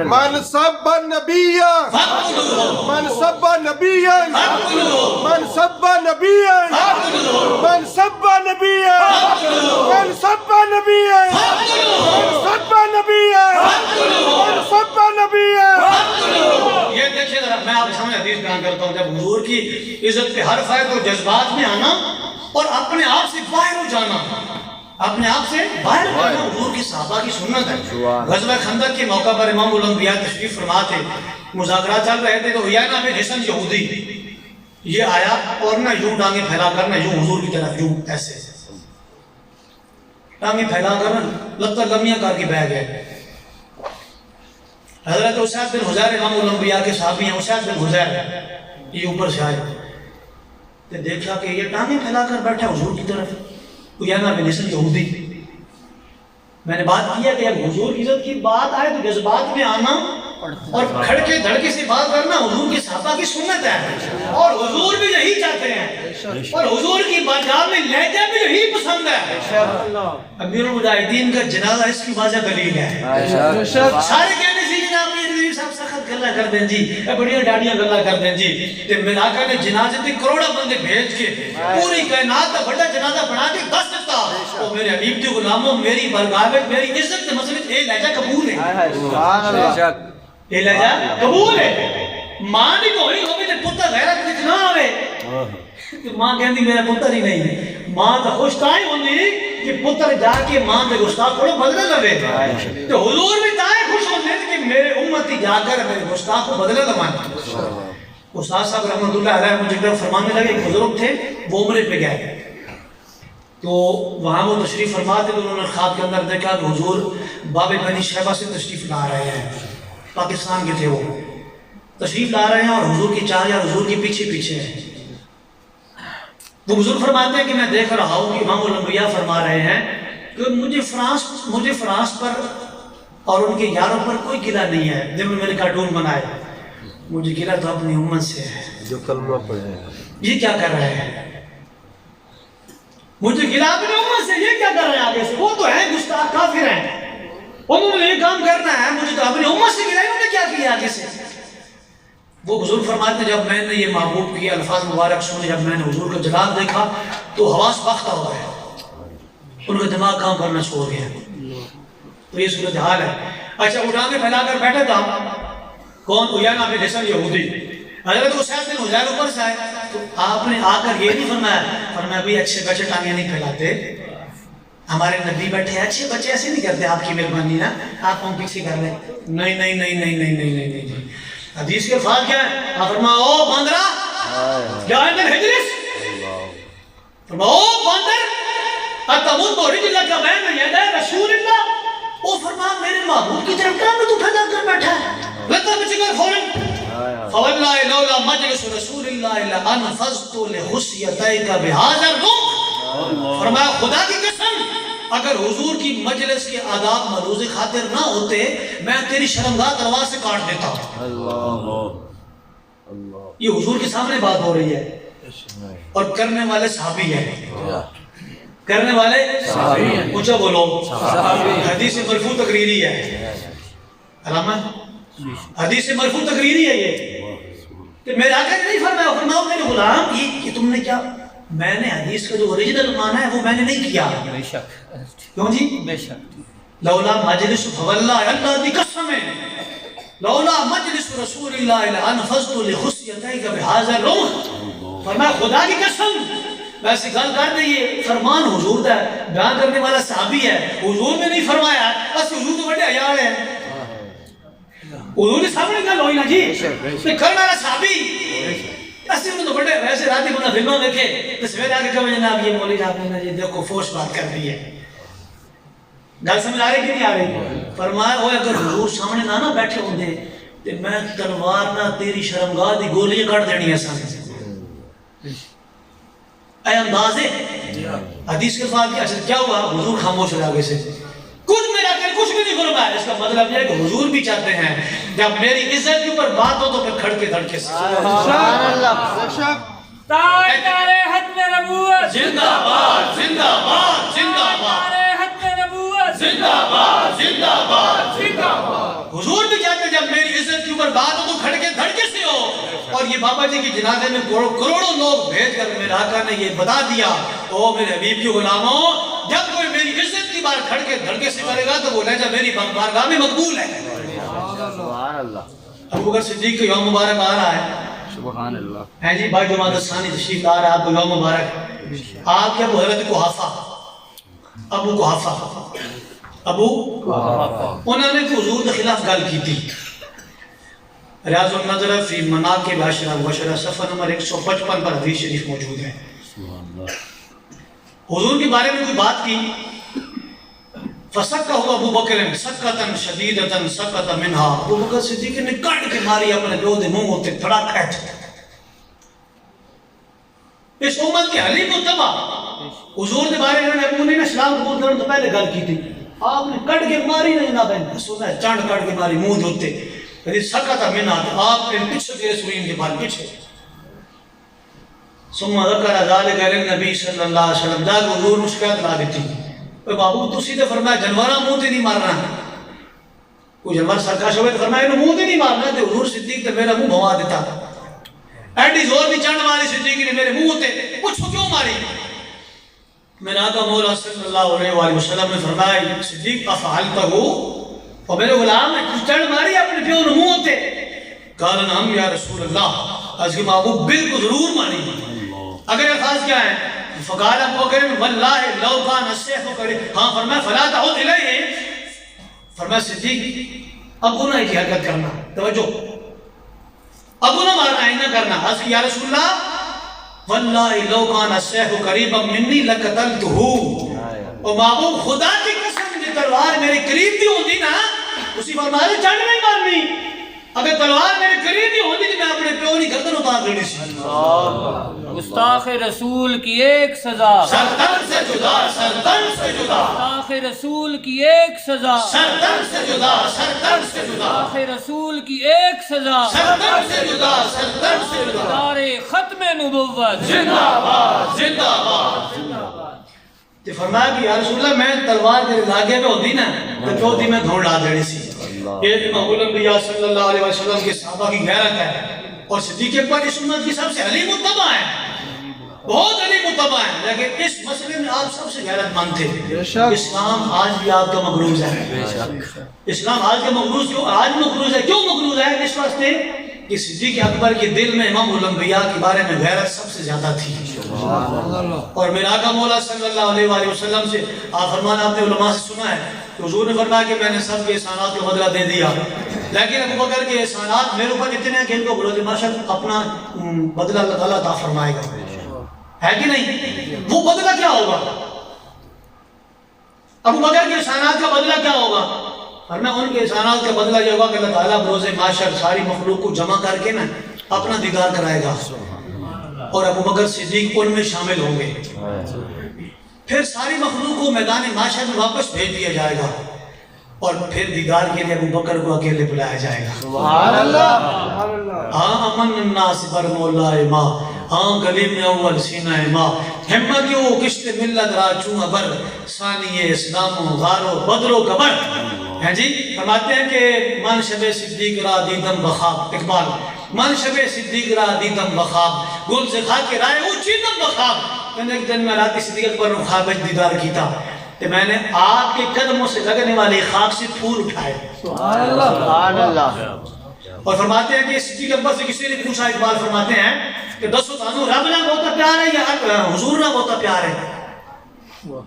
من سب نبیا من سب نبیا من سب نبیا من سب نبیا من سب نبیا من سب نبیا من سب نبیا یہ دیکھیں ذرا میں آپ سامنے حدیث بیان کرتا ہوں جب حضور کی عزت پہ حرف ہے تو جذبات میں آنا اور اپنے آپ سے باہر ہو جانا اپنے آپ سے باہر کرنا حضور کی صحابہ کی سنت ہے۔ غزوہ خندق کے موقع پر امام الانبیاء تشریف فرما تھے، مذاکرات چل رہے تھے تو عیینہ بن حصن یہودی یہ آیا اور نہ یوں ٹانگیں پھیلا کر نہ یوں حضور کی طرف یوں ایسے ٹانگیں پھیلا کر لگتا لمیاں کر کے بہ گئے۔ حضرت اسید بن حضیر امام الانبیاء کے صحابی ہیں، اسید بن حضیر یہ اوپر سے آئے تو دیکھا کہ یہ ٹانگیں پھیلا کر بیٹھا حضور کی طرف، عیینہ بن حصن یہودی۔ میں نے بات کیا کہ اب حضور کی عزت کی بات آئے تو جذبات میں آنا اور کھڑکے دھڑکے سے بات کرنا حضور کے صحابہ کی سنت ہے، اور حضور بھی یہی چاہتے ہیں، اور حضور کی بارگاہ میں لہجہ بھی یہی پسند ہے۔ امیر المجاہدین کا جنازہ اس کی واضح دلیل ہے۔ سارے کہنے سے جناب میری صاحب سخت گلا کر دیں جی، بڑیاں ڈاڑیاں گلا کر دیں جی، تے میرے آقا نے جنازے تے کروڑا بندے بھیج کے پوری کائنات کا بڑا جنازہ بنا کے دس دیتا، او میرے حبیب دی غلاموں میری بارگاہ میں میری عزت کے مسئلے اے لہجہ قبول ہے، یہ لہجہ قبول ہے۔ ماں نہیں کوئی ہوگی تے پتر غیرت وچ نہ آوے تے ماں کہندی میرا پتر ہی نہیں ہے، ماں تو خوش تاں ہی ہوندی کہ پتر جا کے ماں دے گستاخ کو بدلہ لوے، تے حضور بھی تاں ہی خوش ہوندے کہ میرے امتی جا کر میرے گستاخ کو بدلہ لوائیں۔ استاد صاحب رحمۃ اللہ علیہ مجھے ایک فرمانے لگے، ایک بزرگ تھے وہ عمرے پہ گئے تو وہاں وہ تشریف فرما تھے تو انہوں نے خواب کے اندر دیکھا کہ حضور باب بنی شیبہ سے تشریف لا رہے ہیں، پاکستان کے تھے وہ تشریف لا رہے ہیں اور حضور کی چار یا حضور کے پیچھے پیچھے ہیں۔ وہ بزرگ فرماتے ہیں کہ میں دیکھ رہا ہوں کہ امام الانبیاء فرما رہے ہیں کہ مجھے فرانس پر اور ان کے یاروں پر کوئی گلہ نہیں ہے، جب میں نے کارٹون بنائے مجھے گلہ تو اپنی امت سے ہے جو کلمہ پڑھے یہ کیا کر رہے ہیں، مجھے گلہ اپنی امت سے یہ کیا کر رہے ہیں، آگے سے وہ تو ہیں گستاخ کافر ہیں، انہوں نے یہ کام کرنا ہے، مجھے تو اپنی امت سے گلہ انہوں نے کیا کیا آگے سے۔ وہ بزرگ فرماتے ہیں جب میں نے یہ محبوب کی الفاظ مبارک سنے، جب میں نے حضور کا جلال دیکھا تو حواس باختہ ہو گئے، ان کا دماغ کام کرنا چھوڑ گیا۔ تو یہ صورتحال ہے۔ اچھا اٹھانے پھیلا کر بیٹھا تھا کون؟ عیینہ بن حصن یہودی۔ حضرت اسید بن حضیر اوپر سے آئے تو آپ نے آ کر یہ نہیں فرمایا بھی اچھے بچے ٹانگیں نہیں پھیلاتے، ہمارے نبی بیٹھے اچھے بچے ایسے نہیں کرتے، آپ کی مہربانی نا آپ ہم پیچھے کر لیں، نہیں نہیں نہیں نہیں نہیں نہیں نہیں نہیں۔ حدیث کے الفاظ کیا ہے؟ آپ فرمایا او باندرا یا اندر ہجرس، فرمایا او باندر اتمود بورج اللہ کا بین یدہ رسول اللہ، او فرمایا میرے محبوب کی طرف کہاں میں تو پھیلا کر بیٹھا ہے، لتا بچے کر فوراً فواللہ لولا مجلس رسول اللہ لانفضت لخصیتیک بہذا الرمح، فرمایا خدا کی قسم اگر حضور کی مجلس کے آداب ملوز خاطر نہ ہوتے میں تیری شرمگاہ تلوار سے کاٹ دیتا ہوں۔ یہ حضور کے سامنے بات ہو رہی ہے اور کرنے والے صحابی ہیں، کرنے والے صحابی ہیں، اونچا بولو حدیث مرفوع تقریری ہے، علامہ حدیث مرفوع تقریری ہے یہ، کہ میرے آقا نے نہیں فرمایا، فرمایا میرے غلام یہ تم نے کیا، میں نے حدیث کا جو اوریجنل معنی ہے وہ میں نے نہیں کیا، بے شک کیوں جی؟ بے شک لولا مجلس فواللہ اللہ دی قسم ہے لولا مجلس رسول اللہ لانفضت لخصیتیک بہذا الرمح، فرمایا خدا کی قسم ویسے گل کر دے یہ فرمان حضور دا ہے، بیان کرنے والا صحابی ہے، حضور نے نہیں فرمایا، بس حضور تو بڑے عیار ہیں، حضور نے سامنے گل ہوئی نا جی، کرنے والا صحابی ایسے انہوں تو بڑے ویسے راتی بنا فلموں دیکھے تو سویر آگے کہا جناب یہ مولی صاحب نے جی دیکھو فوش بات کر دی ہے، گل سمجھ آ رہی کہ نہیں آ رہی؟ فرمایا ہوئے اگر حضور سامنے نہ بیٹھے ہوں دے تو میں تلوار نہ تیری شرمگاہ دی گولیاں کٹ دینی ہے سامنے اے اندازے حدیث کے ساتھ اچھا کیا ہوا؟ حضور خاموش ہو آگے سے کچھ میرا کر کچھ بھی نہیں فرمایا، اس کا مطلب یہ ہے کہ حضور بھی چاہتے ہیں جب میری عزت کے اوپر بات ہو تو پھر کھڑ کے دھڑکے سے سبحان اللہ، تاجدار ختم نبوت زندہ باد زندہ باد زندہ باد تاجدار ختم نبوت زندہ باد زندہ باد زندہ باد۔ حضور بھی چاہتے ہیں جب میری عزت کے اوپر بات ہو تو کھڑ کے دھڑکے سے ہو، اور یہ بابا جی کی جنازے میں کروڑوں لوگ بھیج کر میرے آقا نے یہ بتا دیا او میرے حبیب کی غلاموں جب کوئی میری عزت کی بار کھڑ کے دھڑکے سے کرے گا تو وہ لہجہ میری بارگاہ میں مقبول ہے۔ سبحان اللہ، ابو بکر صدیق کا یوم مبارک آ رہا ہے، سبحان اللہ، ہے جی بھائی جماعت ثانی تشریف لا رہا ہے، آپ کو یوم مبارک، آپ کیا حضرت قحافہ ابو قحافہ انہوں نے حضور کے خلاف گل کی تھی. ریاض النظر فی مناقب عشرہ وعشرہ صفحہ نمبر 155 پر حدیث شریف موجود ہے. حضور کے بارے میں کوئی بات کی، فسکہ ابو بکر سکتن شدیدتن سکت منہا، ابو بکر صدیق نے کٹ کے ماری اپنے پیو دے منہ ہوتے تھڑا کھیچ. اس امت کے حلیم متبع حضور کے بارے میں ابو نے اسلام قبول کرنے تو پہلے گل کی تھی، آپ نے کٹ کے ماری نہیں جناب ہے، سنا ہے چانڈ کٹ کے ماری منہ دھوتے سکت منہا، آپ نے پیچھے کے رسولین کے بال پیچھے. ثم ذکر ذالک للنبی صلی اللہ علیہ وسلم، جا کے حضور نے شکایت لا دیتی. اے بابو تسی تے فرمایا جنوارا منہ تے نہیں مارنا، کوئی جنوار سرکش ہوئے تو فرمایا انہوں منہ تے نہیں مارنا، تے حضور صدیق تے میرا منہ بھوا دیتا. ایڈی زور دی چنڈ ماری صدیق نے میرے منہ تے، پوچھو کیوں ماری؟ میرے آقا مولا صلی اللہ علیہ وسلم نے فرمایا صدیق افعلتہ، اور میرے غلام نے کچھ چنڈ ماری اپنے پیو نے منہ تے. قال نعم یا رسول اللہ، از کی محبوب بالکل ضرور ماری. اگر الفاظ کیا ہے؟ فقال ابو بکر واللہ لو کان السیف قریب، ہاں فرمایا فلا تعود الیہ، فرمایا صدیق اب گناہ کی حرکت کرنا، توجہ اب گناہ مارنا ہی نہ کرنا. عرض کی یا رسول اللہ واللہ لو کان السیف قریبا منی لقتلتہ، اور محبوب خدا کی قسم جو تلوار میرے قریب بھی ہوتی نا، اسی فرمایا چڑھ نہیں مارنی، اگر تلوار میرے قریب ہی ہوتی تو میں اپنے پیو نہیں گردن اتار دینی سی. گستاخ رسول کی ایک سزا، سرتن سے جدا، سرتن سے جدا، گستاخ رسول کی ایک سزا، سرتن سے جدا، سرتن سے جدا، گستاخ رسول کی ایک سزا، سرتن سے جدا، سرتن سے جدا. دار ختم نبوت زندہ باد، زندہ باد. تو فرمایا کہ یا رسول اللہ میں تلوار کے لاگے میں ہوتی نا تو چوتھی میں دھوڑ لا دینی سی. یہ امام الانبیاء صلی اللہ علیہ وسلم کے صحابہ کی غیرت ہے، اور صدیق اکبر اس امت کی سب سے علی متبع ہے، بہت علی متبع ہے، لیکن اس مسئلے میں آپ سب سے غیرت مند تھے. اسلام آج بھی آپ کا مغروض ہے. اسلام آج کا مغروض کیوں؟ آج مغروض ہے، کیوں مغروض ہے؟ اس واسطے کہ صدیق اکبر کے دل میں امام الانبیاء کے بارے میں غیرت سب سے زیادہ تھی. اور میرا آقا مولا صلی اللہ علیہ وآلہ وسلم سے آپ فرمانا آپ نے علماء سے سنا ہے کہ حضور نے فرمایا کہ میں نے سب کے احسانات کا بدلہ دے دیا، لیکن ابو بکر کے احسانات میرے اوپر اتنے ہیں کہ ان کو بروز محشر اپنا بدلہ اللہ تعالیٰ عطا فرمائے گا، ہے کہ نہیں؟ وہ بدلہ کیا ہوگا؟ ابو بکر کے احسانات کا بدلہ کیا ہوگا؟ اور میں ان کے احسانات کا بدلہ یہ ہوگا کہ اللہ تعالیٰ بروز محشر ساری مخلوق کو جمع کر کے نا اپنا دیدار کرائے گا، اور ابو بکر صدیق ان میں شامل ہوں گے. پھر ساری مخلوق کو میدان محشر میں واپس بھیج دیا جائے گا، اور پھر دیدار کے لیے ابو بکر کو اکیلے بلایا جائے گا. سبحان اللہ. ہاں امن الناس بر مولا ما، ہاں گلی میں اول سینہ ما، ہمتیوں کشت ملت را چون ابر، ثانی اسلام و غار و بدر و قبر. ہیں جی فرماتے ہیں کہ من شب صدیق را دیدم بخواب، اقبال من شب صدیق را دیدم بخواب، گل سے خاک کے رائے اچھیدم بخواب. میں نے ایک دن میں رات صدیق اکبر نے خواب دیدار کیتا، تو میں نے آپ کے قدموں سے لگنے والے خاک سے پھول اٹھائے. سبحان اللہ. اور فرماتے ہیں کہ صدیق اکبر سے کسی نے پوچھا، اقبال فرماتے ہیں کہ دسو تانو رب نہ بہت پیار ہے یا حضور نہ بہت پیار ہے؟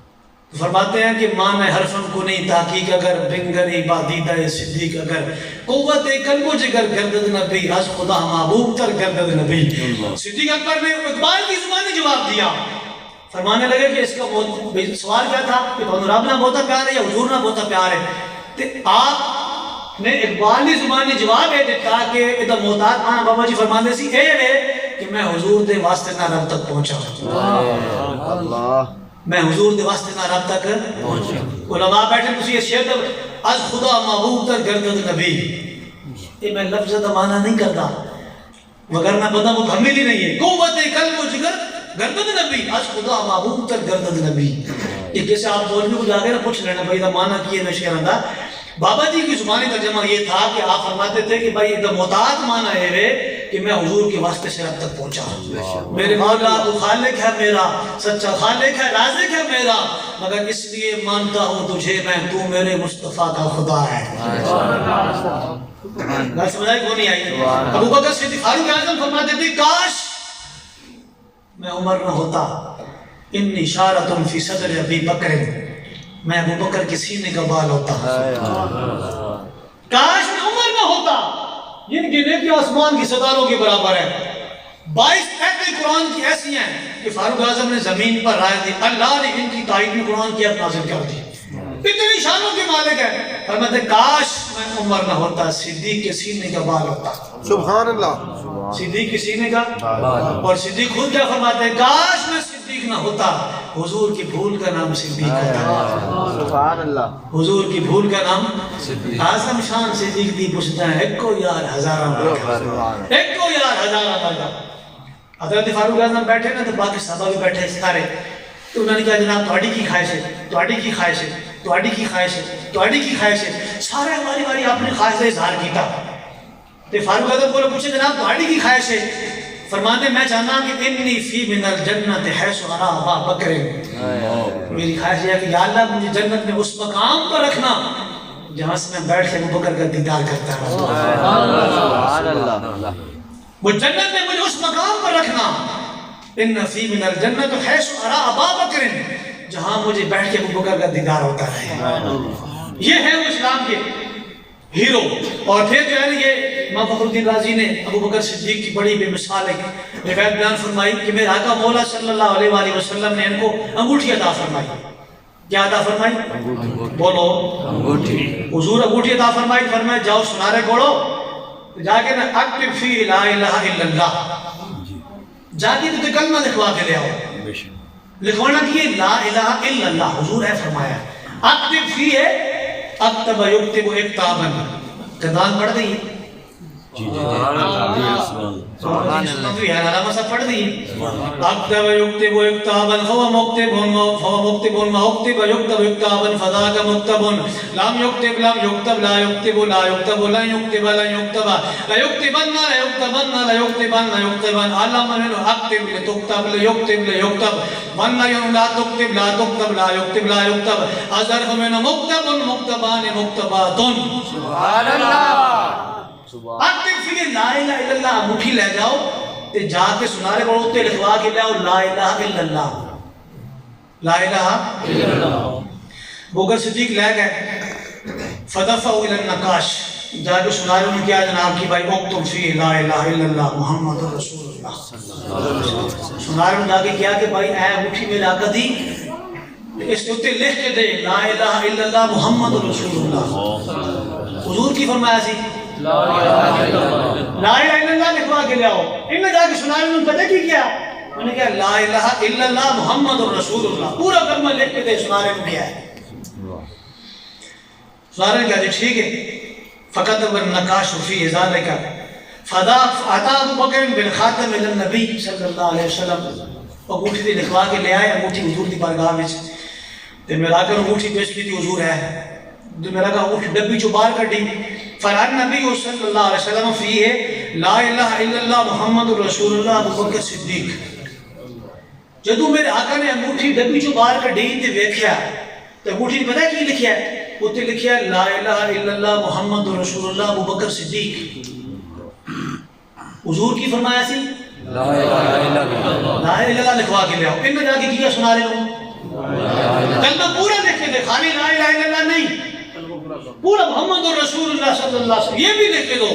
فرماتے ہیں کہ مان حرفن کو نہیں تحقیق اگر بنگر عبادیدہ صدیق اگر قوت قلب و جگر گردد نبی از خدا محبوب تر گردد نبی. صدیق اکبر نے اقبال کی زبانی جواب دیا، فرمانے لگے کہ اس کا سوال کیا تھا کہ رب نہ بہت پیار ہے یا حضور نہ بہت پیار ہے؟ تو آپ نے اقبال کی زبانی جواب ہے دیتا کہ ادھا محتاط مانا بابا جی فرمانے سی اے وے کہ میں حضور دے واسطے نہ رب تک پہنچا، اللہ میں حضور دے واسطے نہ رب تک پہنچا. علماء بیٹھے تسی یہ شعر از خدا محبوب تر گردد نبی، یہ میں لفظ دا معنی نہیں کرتا وگرنہ بندہ مکمل ہی نہیں ہے. قوت قلب و جگر گردد نبی از خدا محبوب تر گردد نبی. یہ کیسے آپ بولنے کو جا کے نہ پوچھ لینا بھائی دا معنی کیے میں شعر اندہ. بابا جی کی زبانی ترجمہ یہ تھا کہ آپ فرماتے تھے کہ بھائی دا محتاط معنی ہے کہ میں حضور کے واسطے سے رب تک پہنچا. میرے مولا تو خالق ہے میرا، سچا خالق ہے، رازق ہے میرا، مگر اس لیے مانتا ہوں تجھے میں، تو میرے مصطفیٰ کا خدا ہے. گل سمجھائی کو نہیں آئی؟ ابو بکر صدیق فاروق اعظم فرماتے تھے کاش میں عمر نہ ہوتا، انی اشارۃ فی صدر ابی بکر میں ابو بکر کے سینے کا بال ہوتا. کاش میں عمر نہ ہوتا جن کی نیکی آسمان کی ستاروں کے برابر ہے. 22 آیتیں قرآن کی ایسی ہیں کہ فاروق اعظم نے زمین پر رائے دی, اللہ نے ان کی تائید میں قرآن کی آیت نازل کر دی. اتنی شانوں کے مالک ہے. فرماتے کاش میں عمر نہ ہوتا, صدیق کے سینے کا بال ہوتا. سبحان اللہ. صدیق کے سینے کا, اور صدیق خود کیا فرماتے ہیں, کاش میں صدیق نہ ہوتا, حضور کی بھول کا نام صدیق ہوتا. سبحان اللہ. حضور کی بھول کا نام اعظم شان صدیق دی پوچھتا ہے, ایک کو یار ہزارہ مرگا, ایک کو یار ہزارہ مرگا. حضرت فاروق اعظم بیٹھے نا تو باقی صحابہ بھی بیٹھے سارے, تو انہوں نے کہا جناب تہاڈی کی خواہش ہے, تہاڈی کی خواہش ہے, تہاڈی کی خواہش ہے, تہاڈی کی خواہش ہے. سارے ہماری باری اپنی خواہش کا اظہار کیتا. تو فاروق اعظم کو پوچھے جناب تہاڈی کی خواہش ہے. فرماتے میں چاہنا کہ انی فی من الجنت حیث ارا ابا بکر, میری خواہش ہے کہ یا اللہ مجھے جنت میں اس مقام پر رکھنا جہاں سے میں بیٹھ کے ابو بکر کا دیدار کرتا ہوں. سبحان اللہ. وہ جنت میں مجھے اس مقام پر رکھنا, ان فی من الجنت حیث ارا ابا بکر, جہاں مجھے بیٹھ کے ابو بکر کا دیدار ہوتا رہے. یہ ہے وہ اسلام کے ہیرو. اور پھر جو ہے یہ امام فخر الدین رازی نے ابو بکر صدیق کی بڑی بے مثال ایک روایت بیان فرمائی کہ میرے آقا مولا صلی اللہ علیہ وآلہ وسلم نے ان کو انگوٹھی عطا فرمائی. کیا عطا فرمائی؟ بولو انگوٹھی. حضور انگوٹھی عطا فرمائی. فرمایا جاؤ سنارے کوڑو, جا کے نا اکتب فی لا الہ الا اللہ, جا کے تو کلمہ لکھوا کے لے آؤ. لکھوانا کیے لا الہ الا اللہ, حضور ہے فرمایا. اکتب فی ہے اکتب یکتب اکتابن, قدان پڑھ دی سبحان اللہ. یہ علامہ سب پڑھ دی. اکتب یکتب اکتابن فهو مکتب ما اکتب یکتب اکتابن فذاک مکتب لم یکتب لم یکتب لا یکتب لا یکتب لن یکتب لن یکتب لا یکتبن لا یکتبن لا یکتبن لا یکتبن علم منه اکتب لتکتب لیکتب لیکتب من لا تکتب لا تکتب لا یکتب لا یکتب ازرف منه مکتب مکتبان مکتبات. سبحان اللہ. اکتب فی لا الہ الا اللہ, انگوٹھی لے جاؤ تے جا کے سنارے پڑھو تے لکھوا کے لے آؤ لا الہ الا اللہ, لا الہ الا اللہ. بکر صدیق لے گئے فدفعوا الی النقاش, جا کے سنارے انہوں نے کیا جناب کی بھائی اکتب فی لا الہ الا اللہ محمد رسول اللہ. سنارے انہوں نے جا کے کیا کہ بھائی اے انگوٹھی میں لا کر دی, اس کے اتنے لکھ کے دے لا الہ الا اللہ محمد رسول اللہ. حضور کی فرمایا سی لا الہ الا اللہ لکھوا کے لے آؤ. انہوں نے جا کے سنایا, انہوں نے پتہ کی کیا, انہوں نے کہا لا الہ الا اللہ محمد رسول اللہ, پورا کلمہ لکھ کے دے سنارے میں دیا ہے. سنارے نے کہا جی ٹھیک ہے. فقط النقاش فی ذالک فاتا ابو بکر بالخاتم الی النبی صلی اللہ علیہ وسلم, انگوٹھی دی لکھوا کے لے آئے. انگوٹھی حضور دی بارگاہ وچ تے میرا کر انگوٹھی پیش کی تھی, حضور ہے. تو میرا کہا انگوٹھی ڈبی چو باہر کر دی. فران نبی صلی اللہ علیہ وسلم فی ہے لا الہ الا اللہ محمد رسول اللہ ابو بکر صدیق. جدو میرے آقا نے انگوٹھی ڈبی چو باہر کر دی تے ویکھیا تے انگوٹھی پتہ کی لکھیا ہے, اوتے لکھیا ہے لا الہ الا اللہ محمد رسول اللہ ابو بکر صدیق. حضور کی فرمایا سی لا الہ الا اللہ, لا الہ الا اللہ لکھوا کے لے آؤ. انہوں نے جا کے کیا سنا رہے ہوں, کلمہ پورا لکھ دے, خالی لا الہ الا اللہ نہیں, پورا محمد رسول اللہ صلی اللہ علیہ وسلم یہ بھی لکھ کے دو.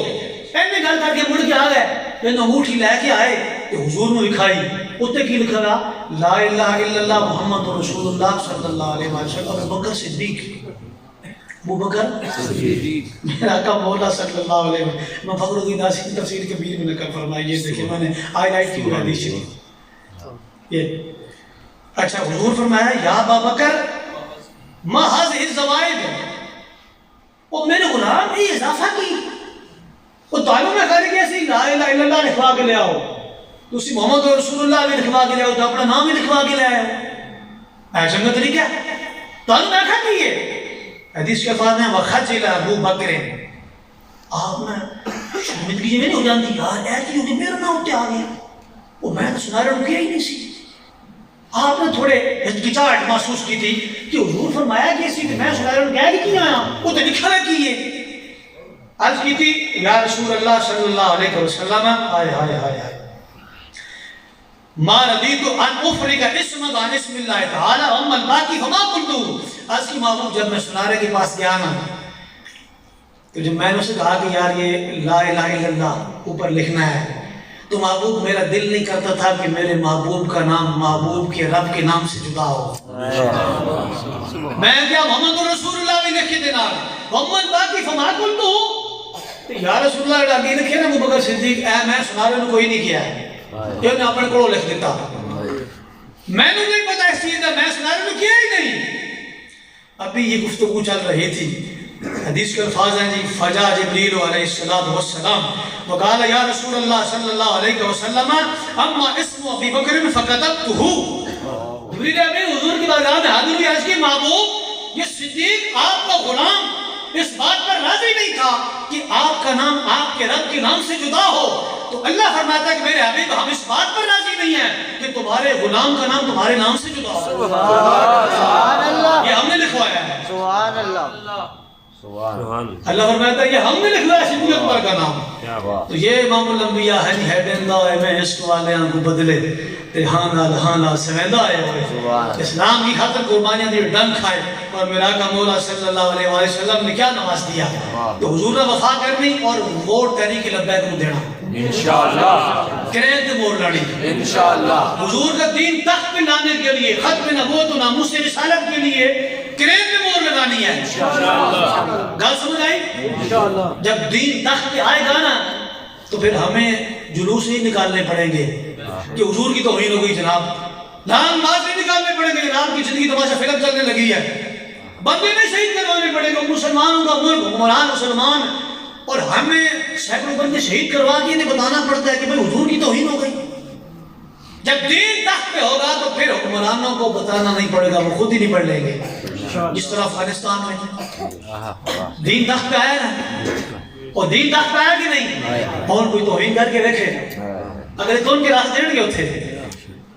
اینے گل کر کے مڑ کے آ گئے, انہوں انگوٹھی لے کے آئے کہ حضور نے دکھائی, اتنے کی لکھا گا لا الہ الا اللہ محمد رسول اللہ صلی اللہ علیہ وسلم ابو بکر صدیق. ابو بکر صدیق میرا آقا مولا صلی اللہ علیہ وسلم. میں فخر الدین رازی کی تفسیر کبیر میں نقل فرمائی, یہ دیکھیں میں نے ہائی لائٹ کی ہوئی حدیث شریف. یہ اچھا حضور فرمایا یا ابا بکر ما هذه الزوائد, وہ میرے غلام نے اضافہ کی, وہ تعلیم میں خالی کیسی لا الہ الا اللہ لکھوا کے لے آؤ, تو اسی محمد رسول اللہ بھی لکھوا کے لے آؤ, تو اپنا نام بھی لکھوا کے لے آؤ. ایسا کا طریقہ تعلیم میں کھا کی ہے. حدیث کے الفاظ ہیں وَخَجِلَ ابو بکر, آپ نے شرمندگی جو نہیں ہو جانتی یار ایسی ہوگی میرا نام ہوتے آ گیا, وہ میں نے سنا رہا ہوں کیا ہی نہیں سی. آپ نے تھوڑے ہچکچاہٹ محسوس کی تھی کہ حضور فرمایا کہ اسی کہ میں سنا رہا ہوں کیا کی آیا, وہ تو لکھا ہے کی ہے. عرض کی تھی, یا رسول اللہ صلی اللہ علیہ وسلم, آئے آئے آئے آئے ما ردیت ان افرق اسمک عن اسم اللہ تعالی اما الباقی فما قلت. از کی محبوب جب میں سنارے کے پاس گیا نا تو جب میں نے اسے کہا کہ یار یہ لا الہ الا اللہ اوپر لکھنا ہے تو محبوب میرا دل نہیں کرتا تھا کہ میرے محبوب کا نام محبوب کے رب کے نام سے جدا ہو. میں کیا محمد رسول اللہ بھی لکھے دینا محمد باقی فما قلت یا رسول اللہ ڈاکی لکھے نا ابو بکر صدیق اے میں سنارے نے کوئی نہیں کیا ہے یہ نے اپنے کوڑوں لکھ دیتا. میں نے نہیں پتا اس چیز کا میں سنارے نے کیا ہی نہیں. ابھی یہ گفتگو چل رہی تھی حدیث کے الفاظ ہیں جی فجا جبریل علیہ السلام وقال یا رسول اللہ صلی اللہ علیہ وسلم اما اسم ابی بکر فکتبتہ. جبریل امین حضور کی بارگاہ میں حاضر ہوئی عرض کی محبوب یہ صدیق آپ کا غلام اس بات پر راضی نہیں تھا کہ آپ کا نام آپ کے رب کے نام سے جدا ہو تو اللہ فرماتا ہے کہ میرے حبیب ہم اس بات پر راضی نہیں ہیں کہ تمہارے غلام کا نام تمہارے نام سے جدا ہو. سبحان اللہ. یہ ہم نے لکھوایا ہے. سبحان اللہ. اللہ فرماتا ہے یہ ہم نے لکھوایا صدیق اکبر کا نام. تو یہ امام الانبیاء ہے دندا ہے میں عشق والے کو بدلے تہانا لہانا سویندہ ہے اسلام کی خاطر قربانیاں دی ڈنگ کھائے اور میرا کا مولا صلی اللہ علیہ وآلہ وسلم نے کیا نواز دیا تو حضور نے وفا کرنی اور ووٹ تحریک لبیک کو دینا انشاءاللہ کریں تے مور لڑی انشاءاللہ حضور کا دین تخت پہ لانے کے لیے ختم نبوت و ناموس رسالت کے لیے کریں تے مور لگانی ہے انشاءاللہ. گل سمجھ آئی انشاءاللہ. جب دین تخت پہ آئے گا نا تو پھر ہمیں جلوس ہی نکالنے پڑیں گے کہ حضور کی توہین ہو گئی جناب. لان باز نہیں نکالنے پڑیں گے جناب کی زندگی تماشا فلم چلنے لگی ہے. بندے نہیں شہید کروانے پڑیں گے مسلمانوں کا ملک حکمران مسلمان اور ہمیں سینکڑوں بندے شہید کروا کے انہیں بتانا پڑتا ہے کہ بھئی حضور کی توہین ہو گئی. جب دین تخت پہ ہوگا تو پھر حکمرانوں کو بتانا نہیں پڑے گا وہ خود ہی نپٹ لیں گے. جس طرح افغانستان میں دین تخت پہ آیا نا اور دین تخت پہ آیا کہ نہیں اور کوئی توہین کر کے رکھے اگر تو ان کے راستے دیڑ گئے ہوتے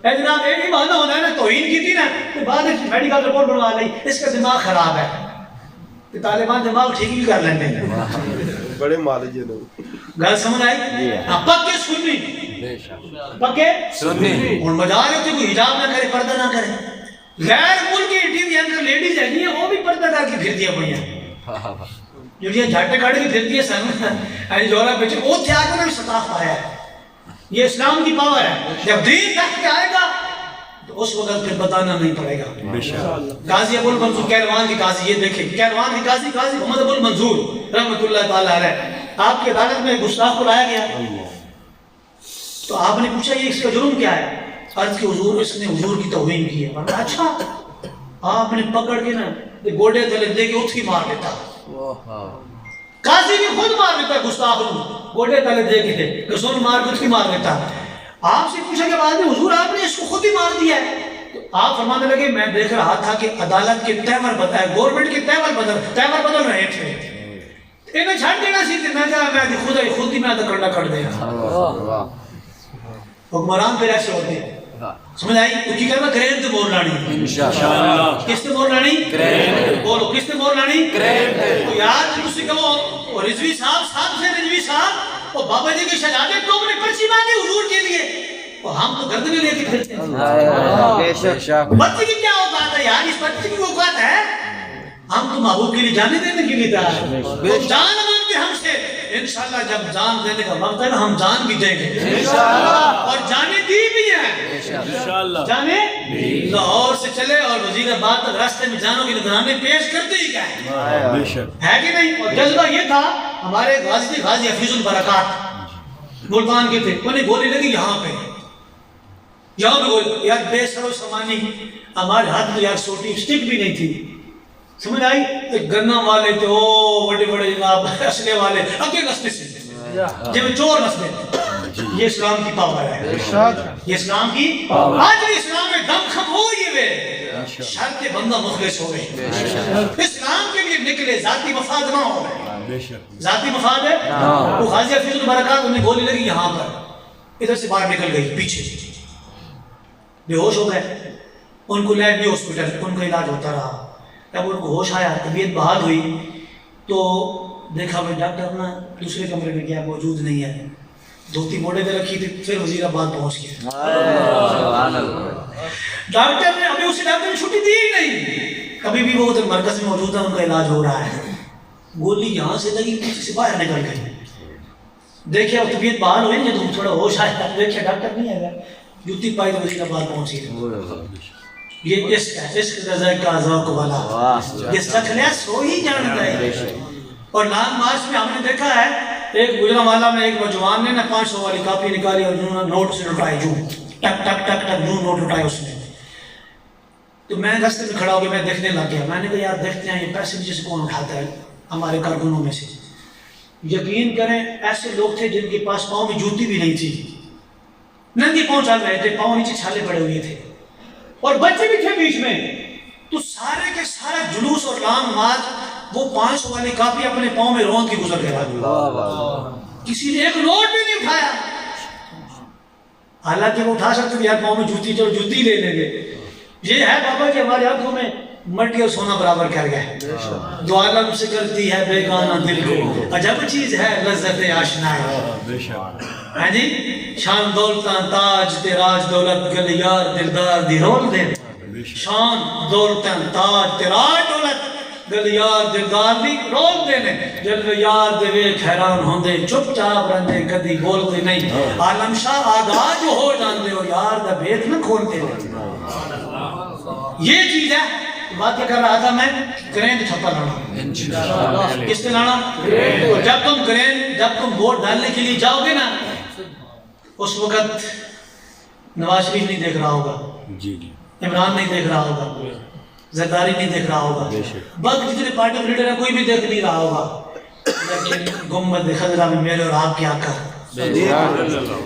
اے جناب ایک ہی بہانہ ہونا ہے نا توہین کی تھی نا تو بعد میڈیکل رپورٹ بنوا لی اس کا دماغ خراب ہے کہ طالبان دماغ ٹھیک ہی کر لیتے ہیں بڑے مالجے لوگ. گل سمجھ آئی پکے سنی پکے سنی اور مجال ہے کوئی حجاب نہ کرے پردہ نہ کرے. غیر ملکی ٹی وی اندر لیڈیز ہیں وہ بھی پردہ کر کے پھرتی ہیں پڑیاں جو یہ جھاٹے کاڑے کی پھرتی ہے سامنے جورا بیچے وہ تھے آگے بھی ستاف آیا ہے. یہ اسلام کی پاور ہے. جب دین تخت پہ آئے گا تو اس وقت پھر بتانا نہیں پڑے گا. قاضی ابو المنظور کیروان کی قاضی یہ دیکھیں کیروان کی قاضی محمد ابو المنظور رحمۃ اللہ تعالی علیہ آپ کی عدالت میں گستاخ کو لایا گیا تو آپ نے پوچھا یہ اس کا جرم کیا ہے. عرض کہ حضور اس نے حضور کی توہین کی ہے. اچھا آپ نے پکڑ کے نا گوڑے تلے دے کے اس کی مار دیتا. قاضی بھی خود مار دیتا گستاخ کو گوڑے تلے دے کے گسون مار کے اس کی مار دیتا. آپ سے پوچھا کہ بعد میں حضور آپ نے اس کو خود ہی مار دیا ہے. تو آپ فرمانے لگے میں دیکھ رہا تھا کہ عدالت کے تیور بتائے گورنمنٹ کے تیور بدل رہے تھے انہیں چھاڑ دینا سیدھے میں کہا میں خود ہی میں کنڈا کر دیا. حکمران پھر ایسے ہوتے ہیں سمجھ آئی تو کی کہنا کرین تے مور لانی انشاءاللہ. کس تے مور لانی کرین بولو کس تے مور لانی کرین تو یار تم سے کہو رضوی صاحب سے رضوی صاحب اور بابا جی کی شہادت تو نے پرچی مانگی حضور کے لیے اور ہم تو گردنیں لے کے پھرتے ہیں. بے شک بچے کی کیا اوقات ہے یار اس بچے کی اوقات ہے ہم تو محبوب کے لیے جانے دینے کے لیے تیار ہیں. جان مانگتے ہم سے انشاءاللہ جب جان دینے کا وقت ہے ہم جان بھی دیں گے انشاءاللہ اور جانے دی بھی ہیں انشاءاللہ. جانے لاہور سے چلے اور وزیر آباد تک راستے میں جانوں کی نگرانی پیش کرتے ہی کیا ہے کہ نہیں. اور جذبہ یہ تھا ہمارے غازی تھے غازی حفیظ البرکات ملتان کے تھے انہیں گولی لگی یہاں پہ گولی یار بے سر و سامانی ہمارے ہاتھ میں یار سوٹی سٹک بھی نہیں تھی سمجھ آئی. تو گنا والے تھے او بڑے بڑے جناب اسلحے والے اگے نسلے سے جب چور نسلے یہ اسلام کی پاور ہے یہ اسلام کی پاور. آج بھی اسلام میں دم خم ہو یہ وے شرط بندہ مخلص ہو گئے اسلام کے لیے نکلے ذاتی مفاد نہ ہو رہے ذاتی مفاد ہے. وہ غازی حفیظ البرکات انہیں گولی لگی یہاں پر ادھر سے باہر نکل گئی پیچھے بے ہوش ہو گئے. ان کو لے گئے ہاسپٹل ان کا علاج ہوتا رہا. جب ان کو ہوش آیا طبیعت بحال ہوئی تو دیکھا وہ ڈاکٹر نا دوسرے کمرے میں گیا موجود نہیں ہے. دھوتی موڑے پہ رکھی تھی، پھر وزیر آباد پہنچ گیا. سبحان اللہ. ڈاکٹر نے ابھی اسے ڈاکٹر نے چھٹی دی ہی نہیں. کبھی بھی وہ ادھر مرکز میں موجود ہے، ان کا علاج ہو رہا ہے. گولی یہاں سے لگی، پیچھے سے باہر نکل گئی. دیکھے اب طبیعت بحال ہوئی نا، تم تھوڑا ہوش آیا، دیکھے ڈاکٹر نہیں ہے، جوتی پائی تو وزیر آباد پہنچی. یہ عشق رضا کا ذوق والا یہ سچ لیا سو ہی جانتا ہے. اور لانگ مارچ میں ہم نے دیکھا ہے ایک گجرانوالہ میں ایک نوجوان نے نا 500 والی کاپی نکالی اور نوٹ سے لٹائے، جو ٹک ٹک ٹک ٹک جو نوٹ لٹائے اس نے. تو میں رستے میں کھڑا ہو کے میں دیکھنے لگ گیا. میں نے کہا یار دیکھتے ہیں یہ پیسے مجھے سے کون اٹھاتا ہے ہمارے کارکنوں میں سے. یقین کریں ایسے لوگ تھے جن کے پاس پاؤں میں جوتی بھی نہیں تھی، ننگے پاؤں چل رہے تھے، پاؤں نیچے چھالے پڑے ہوئے تھے، اور بچے بھی تھے بیچ میں. تو سارے کے سارا جلوس اور لانگ مارچ وہ 500 والی کاپی اپنے پاؤں میں روند کی گزر گیا. کسی نے ایک نوٹ بھی نہیں اٹھایا. حالانکہ وہ اٹھا سکتے تھے، یار پاؤں میں جوتی، چلو جوتی لے لیں گے. یہ ہے بابا کہ ہماری آنکھوں میں مٹی اور سونا برابر کر گئے. جو عالم سے کرتی ہے بیگانہ دل کو، عجب چیز ہے لذت آشنائی. ہاں جی، شان دولتاں تاج تے راج دولت گل یار دلدار دی رول دے. شان دولتاں تاج تے راج دولت گل یار دلدار دی رول دے نے. جل یار دے ویکھ حیران ہوندے، چپ چاپ رہندے کدی بولدے نہیں. عالم شاہ آگاہ جو ہو جاندے ہو، یار دا بھید نہ کھولتے. یہ چیز ہے. بات کیا کر رہا تھا میں؟ کرین چھپا لانا. کس سے لانا؟ اور جب تم کرین، جب تم ووٹ ڈالنے کے لیے جاؤ گے نا، اس وقت نواز شریف نہیں دیکھ رہا ہوگا، عمران نہیں دیکھ رہا ہوگا، زرداری نہیں دیکھ رہا ہوگا، باقی جتنے پارٹی کے لیڈر ہیں کوئی بھی دیکھ نہیں رہا ہوگا. لیکن گنبد خضرا میں میرے اور آپ کی آقا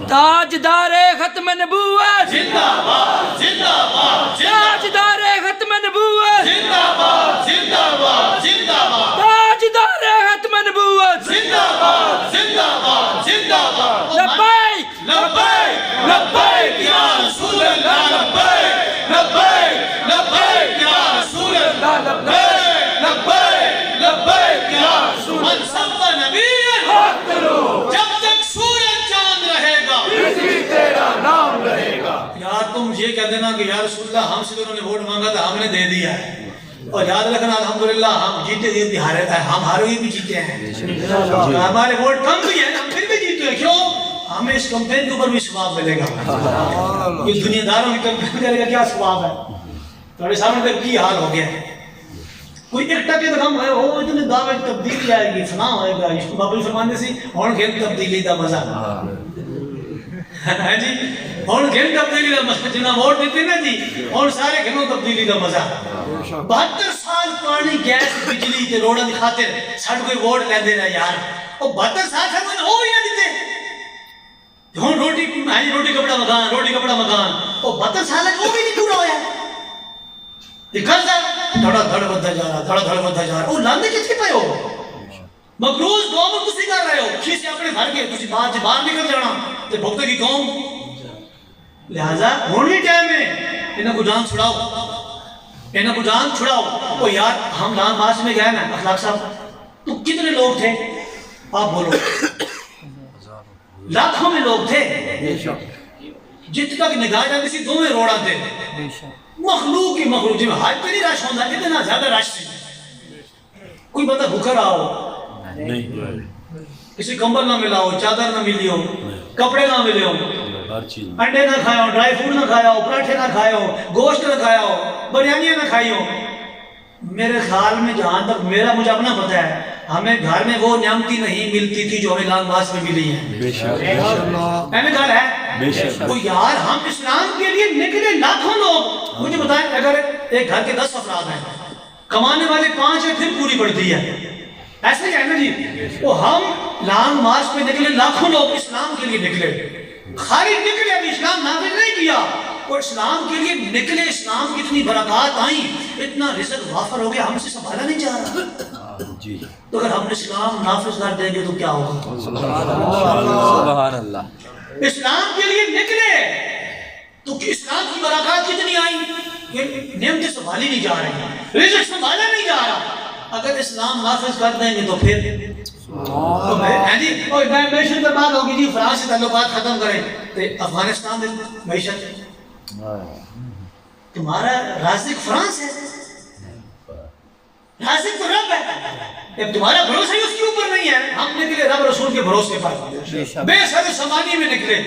تاجدار ختم نبوت زندہ باد، زندہ باد، تاجدار ختم نبوت زندہ باد، زندہ باد، زندہ باد، تاجدار ختم نبوت زندہ باد، زندہ باد، زندہ باد. لبیک لبیک لبیک یا رسول اللہ، لبیک لبیک لبیک یا رسول اللہ، لبیک لبیک لبیک یا رسول اللہ. من سب نبی جب تک سورج چاند رہے گا تیرا نام رہے گا. یار تم یہ کہہ دینا کہ یا رسول اللہ ہم سے تو انہوں نے ووٹ مانگا تھا، ہم نے دے دیا ہے. اور یاد رکھنا الحمدللہ ہم جیتے ہارے، ہم ہارے ہوئے بھی جیتے ہیں. ہمارے ووٹ کم بھی ہیں، ہم پھر بھی جیتے ہیں. کیوں؟ ہمیں اس کمپین کے اوپر بھی ثواب ملے گا. یہ دنیا داروں کی کمپین کرے گا، کیا ثواب ہے؟ تمہارے سامنے تک کی حال ہو گیا ہے. کوئی ایک ٹکے تو ہم وہ اتنے دعوے تبدیلی آئے گی، فلاں ہوئے گا. بابل فرمانے سی ہون گھن تبدیلی دا مزہ ہے جی، ہون گھن تبدیلی دا مزہ. جنہاں ووٹ دیتے نا جی، ہون سارے گھنوں تبدیلی دا مزہ. 72 سال پانی گیس بجلی تے روڑا دی خاطر ساڈے کوئی ووٹ لیندے نا یار. او 72 سال سے کوئی ہو ہی نہ دیتے. ہون روٹی روٹی کپڑا مکان، روٹی کپڑا مکان. او 72 سال وہ بھی نہیں پورا ہویا. یہ قرضہ دھڑا دھڑ بدھا جا رہا، دھڑا دھڑ بدھا جا رہا. وہ لاندے کتنے پہ ہو؟ مقروض قوم تسی کر رہے ہو. کسی اپنے گھر کے تسی باہر سے باہر نکل جانا تے بھگتے کی قوم. لہذا ہونی ٹائم ہے انہاں کو جان چھڑاؤ، انہاں کو جان چھڑاؤ. او یار ہم لان مارچ میں گئے نا اخلاق صاحب، تو کتنے لوگ تھے آپ بولو؟ لاکھوں میں لوگ تھے. جتنا کہ نگاہ جاتی سی دو میں روڑا تھے. مخلوق کی مخلوق جی حج پہ نہیں رش ہوتا، اتنا زیادہ رش تھی. کوئی بندہ بھوکا رہا ہو نہیں، کسی کمبل نہ ملا ہو، چادر نہ ملی ہو، کپڑے نہ ملے ہو، انڈے نہ کھایا ہو، ڈرائی فروٹ نہ کھایا ہو، پراٹھے نہ کھایا ہو، گوشت نہ کھایا ہو، بریانیاں نہ کھائی ہو. میرے خیال میں جہاں تک میرا مجھے اپنا پتہ ہے، ہمیں گھر میں وہ نعمتی نہیں ملتی تھی جو ہمیں لال باز میں ملی ہیں. بے شک اہم گل ہے. تو یار ہم اسلام کے لیے نکلے لاکھوں لوگ. مجھے بتائیں اگر ایک گھر کے 10 افراد ہیں، کمانے والے 5 ہیں، پھر پوری پڑتی ہے. ایسے ہی ہے نا جی. وہ ہم لانگ مارچ پہ نکلے لاکھوں لوگ اسلام کے لیے نکلے. خالی نکلے، ابھی اسلام نافذ نہیں کیا. اور اسلام کے لیے نکلے، اسلام کی اتنی برکات آئیں، اتنا رزق وافر ہو گیا، ہم سے سنبھالا نہیں جا رہا. تو اگر ہم اسلام نافذ کر دیں گے تو کیا ہوگا؟ سبحان اللہ. اسلام کے لیے نکلے تو اسلام کی برکات کتنی آئیں؟ یہ نعمتیں سنبھالی نہیں جا رہی، رزق سنبھالا نہیں جا رہا. اگر اسلام نافذ کر دیں گے تو پھر جی معیشت برباد ہوگی جی، فرانس سے تعلقات ختم کریں تو افغانستان میں معیشت، تمہارا رازق فرانس ہے، رازق تو رب ہے، اب تمہارا بھروسہ ہی اس کے اوپر نہیں ہے. ہم نکلے رب رسول کے بھروسے پر، بے سر سمانی میں نکلے.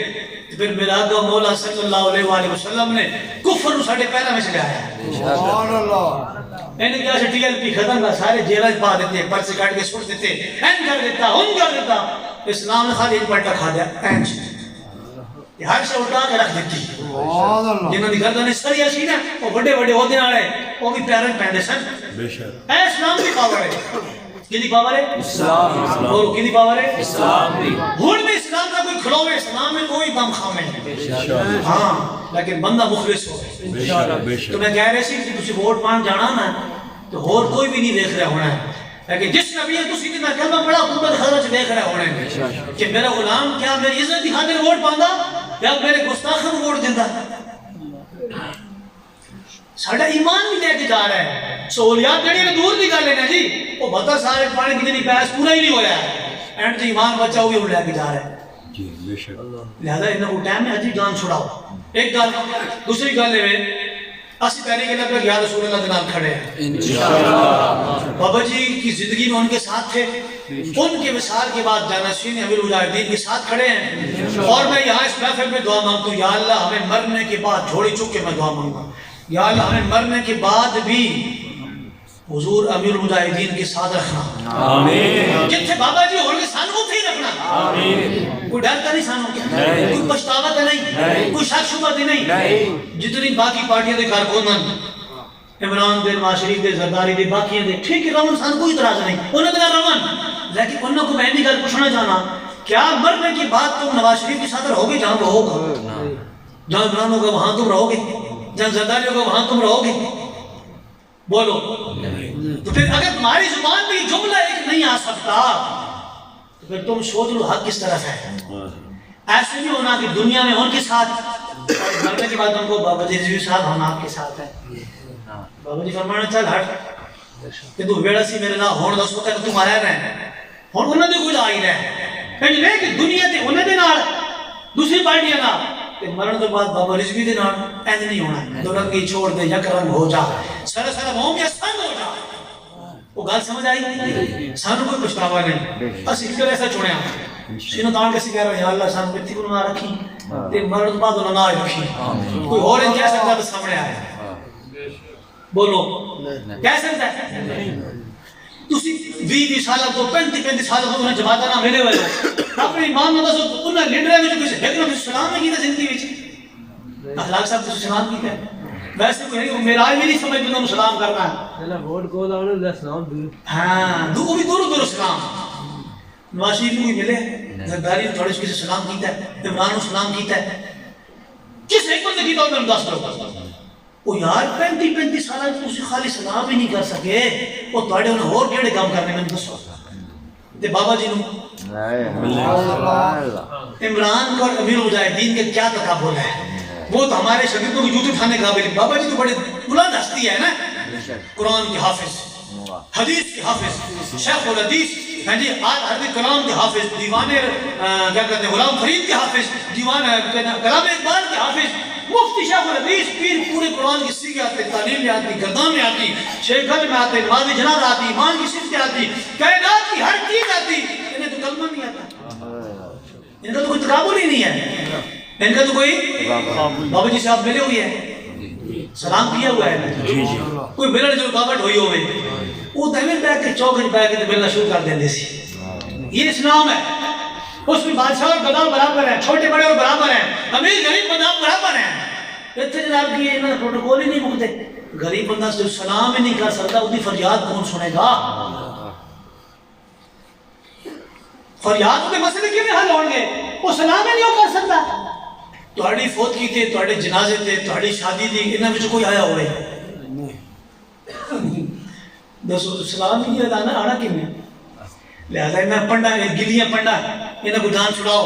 پھر میرا آقا مولا صلی اللہ علیہ وآلہ وسلم نے کفر ساڑھے پہلا میں چلے آیا. سبحان اللہ. اینڈ کیا سے ٹی ایل پی ختم کا سارے جیلہ پا دیتے، پرچے کاٹ کے سوٹ دیتے، این کر دیتا، ان کر دیتا. اسلام نے خالی ایک پلٹا کھا دیا، این سے ہر سے اٹھا کے رکھ دیتی. سبحان اللہ. جنہوں نے گردن سریا سی نا، وہ بڑے بڑے عہدے والے، وہ بھی پیرن پہنتے سن. اے اسلام کی پاور ہے. کدی پاور ہے؟ اسلام. بولو کدی پاور ہے؟ اسلام دی. ہن بھی اسلام کا کوئی کھلوے، اسلام میں کوئی دم خام نہیں. ہاں لیکن بندہ مخلص ہو. تو میں کہہ رہے سی کہ تسی ووٹ پان جانا نا تو اور کوئی بھی نہیں دیکھ رہا ہونا ہے، لیکن جس نبی ہے تسی اتنا کلمہ پڑھا حکومت خطرہ سے دیکھ رہا ہونا ہے کہ میرا غلام کیا میری عزت کی خاطر ووٹ پاندا یا میرے گستاخوں ووٹ دیندا. ساڑھا ایمان بھی لے کے جا رہا ہے. سہولیات جڑی نے دور دی گل ہے نا جی، وہ بتا سارے پانی کی جنی پیس پورا ہی نہیں ہویا ہے، اینڈ جی ایمان بچہ ہوئی وہ لے کے جا رہا ہے. لہذا انہوں کو ٹائم ہے جی جان چھڑاؤ. ایک گل. دوسری گل ہے اسی پہلی گل ہے یا رسول اللہ کے نام کھڑے ہیں. بابا جی کی زندگی میں ان کے ساتھ تھے، ان کے وصال کے بعد جانشین امیر مجاہدین کے ساتھ کھڑے ہیں. اور میں یہاں اس محفل میں دعا مانگتا ہوں، یا اللہ ہمیں مرنے کے بعد جھوڑی چک کے میں دعا مانگتا ہوں، یا اللہ ہمیں مرنے کے بعد بھی حضور امیر المجاہدین کے ساتھ رکھنا. آمین. جتنے بابا جی ہونے سانوں تھے ہی رکھنا. آمین. کوئی ڈر کا نہیں سانوں کیا، کوئی پشتاوا کا نہیں، کوئی شک شبہ کا نہیں. جتنی باقی پارٹیاں دے کارکنان، عمران دے، نواز شریف دے، زرداری دے، باقی دے، ٹھیک ہے رون سان کوئی اعتراض نہیں، انہوں نے رون. لیکن انہوں کو میں بھی گل پوچھنا چاہنا، کیا مرنے کے بعد تم نواز شریف کے ساتھ رہو گے جہاں رہو گا؟ جہاں عمران ہوگا وہاں تم رہو گے، جہاں زرداری ہوگا وہاں تم رہو گے؟ بولو. تو پھر اگر تمہاری زبان میں یہ جملہ ایک نہیں آ سکتا تو پھر تم سوچ لو حق کس طرف ہے. ایسے نہیں ہونا کہ دنیا میں ان کے ساتھ اور مرنے کے بعد ان کو بابا جی رضوی صاحب ہم آپ کے ساتھ ہیں. بابا جی فرمانا چل ہٹ کہ تو بیڑا سی میرے نہ ہون دس وقت تم آیا رہے ہون انہوں نے کوئی آئی رہے کہیں نہیں کہ دنیا تے انہیں دے نال دوسری پارٹیاں نہ کہ مرن تو بعد بابا رضوی دے نال ایند نہیں ہونا ہے. دو رنگی چھوڑ دے یک رنگ ہو جا سارا سارا مہوں کے سنگ ہو جا. وہ گال سمجھ آئی؟ سانو کوئی پشتاوا نہیں. اس ایک ایسا چھوڑے ہیں سینو تان کسی کہہ رہا ہے یا اللہ سانو پتھی کو نہ رکھی تے مرن تو بعد انہوں نہ رکھی. کوئی اور ان کہہ سکتا ہے تو سامنے آئے. بولو کہہ سکتا ہے؟ تسی 20 سالہ تو 35 سالہ تو انہیں جماعتہ نہ ملے ہوئے اپنی ایمان نہ دسو انہیں لیڈر ہے جو کسی حکمت اسلام میں کی تھا زندگی وچ اخلاق صاحب تو سلام کی ہے. ویسے کوئی نہیں میرا بھی نہیں سمجھ جنہوں سلام کرنا ہے. ووٹ کو لاؤ نا سلام دور. ہاں دو بھی دور سلام. نواز شریف کو ملے زرداری تھوڑے اس کسی سلام کیتا ہے، عمران کو سلام کیتا ہے، کس حکمت نے کیتا ہے انہوں نے دس کرو. وہ یار 35 سالہ تسی خالی سلام ہی نہیں کر سکے وہ تھوڑے انہیں اور کیڑے کام کرنے میں دسو. تے بابا جی نو عمران کو امیر مجاہدین کے کیا تقابل ہے؟ وہ تو ہمارے شاگردوں کی جوتے اٹھانے قابل ہے. بابا جی تو بڑے بلند ہستی ہے نا، قرآن کے حافظ، حدیث کے حافظ، شیخ الحدیث، ہاں جی عربی کلام کے حافظ، دیوان کیا کہتے ہیں غلام فرید کے حافظ، دیوان کلام اقبال کے حافظ، مفتی شیخ الحدیث، پیر پورے قرآن کی سیکھ آتے، تعلیم میں آتی، گردان میں آتی، شیخ گھر میں آتے، نماز جناد آتی، ایمان کی صفت آتی، کائنات کی ہر چیز آتی. انہیں تو کلمہ نہیں آتا، ان کا تو کوئی تقابل ہی نہیں ہے. ان کا تو کوئی بابا جی صاحب ملے ہوئے ہیں، سلام کیا ہوا ہے، کوئی ملنے جو رکاوٹ ہوئی ہوئے وہ دہمیں بیٹھ کے چوکھے بیٹھ کے ملنا شروع کر دیں سی. یہ اسلام ہے، اس میں بادشاہ اور غلام برابر ہیں، چھوٹے بڑے اور برابر ہیں، امیر غریب بندہ برابر ہیں. اتنے جناب کی انہوں نے پروٹوکول ہی نہیں مکتے. غریب بندہ صرف سلام ہی نہیں کر سکتا، اس کی فریاد کون سنے گا؟ فریاد کے مسئلے کیوں نہیں حل ہوں گے؟ وہ سلام ہی نہیں کر سکتا. تہاڈی فوت کی تھے، تہاڈے جنازے تھے، تہاڈی شادی تھی، انہاں وچ کوئی آیا ہوئے دسو سلام ہی نہیں ادا آنا کیوں؟ لہذا میں پڑھنا گلیاں پڑھنا انہاں کو جان چھڑاؤ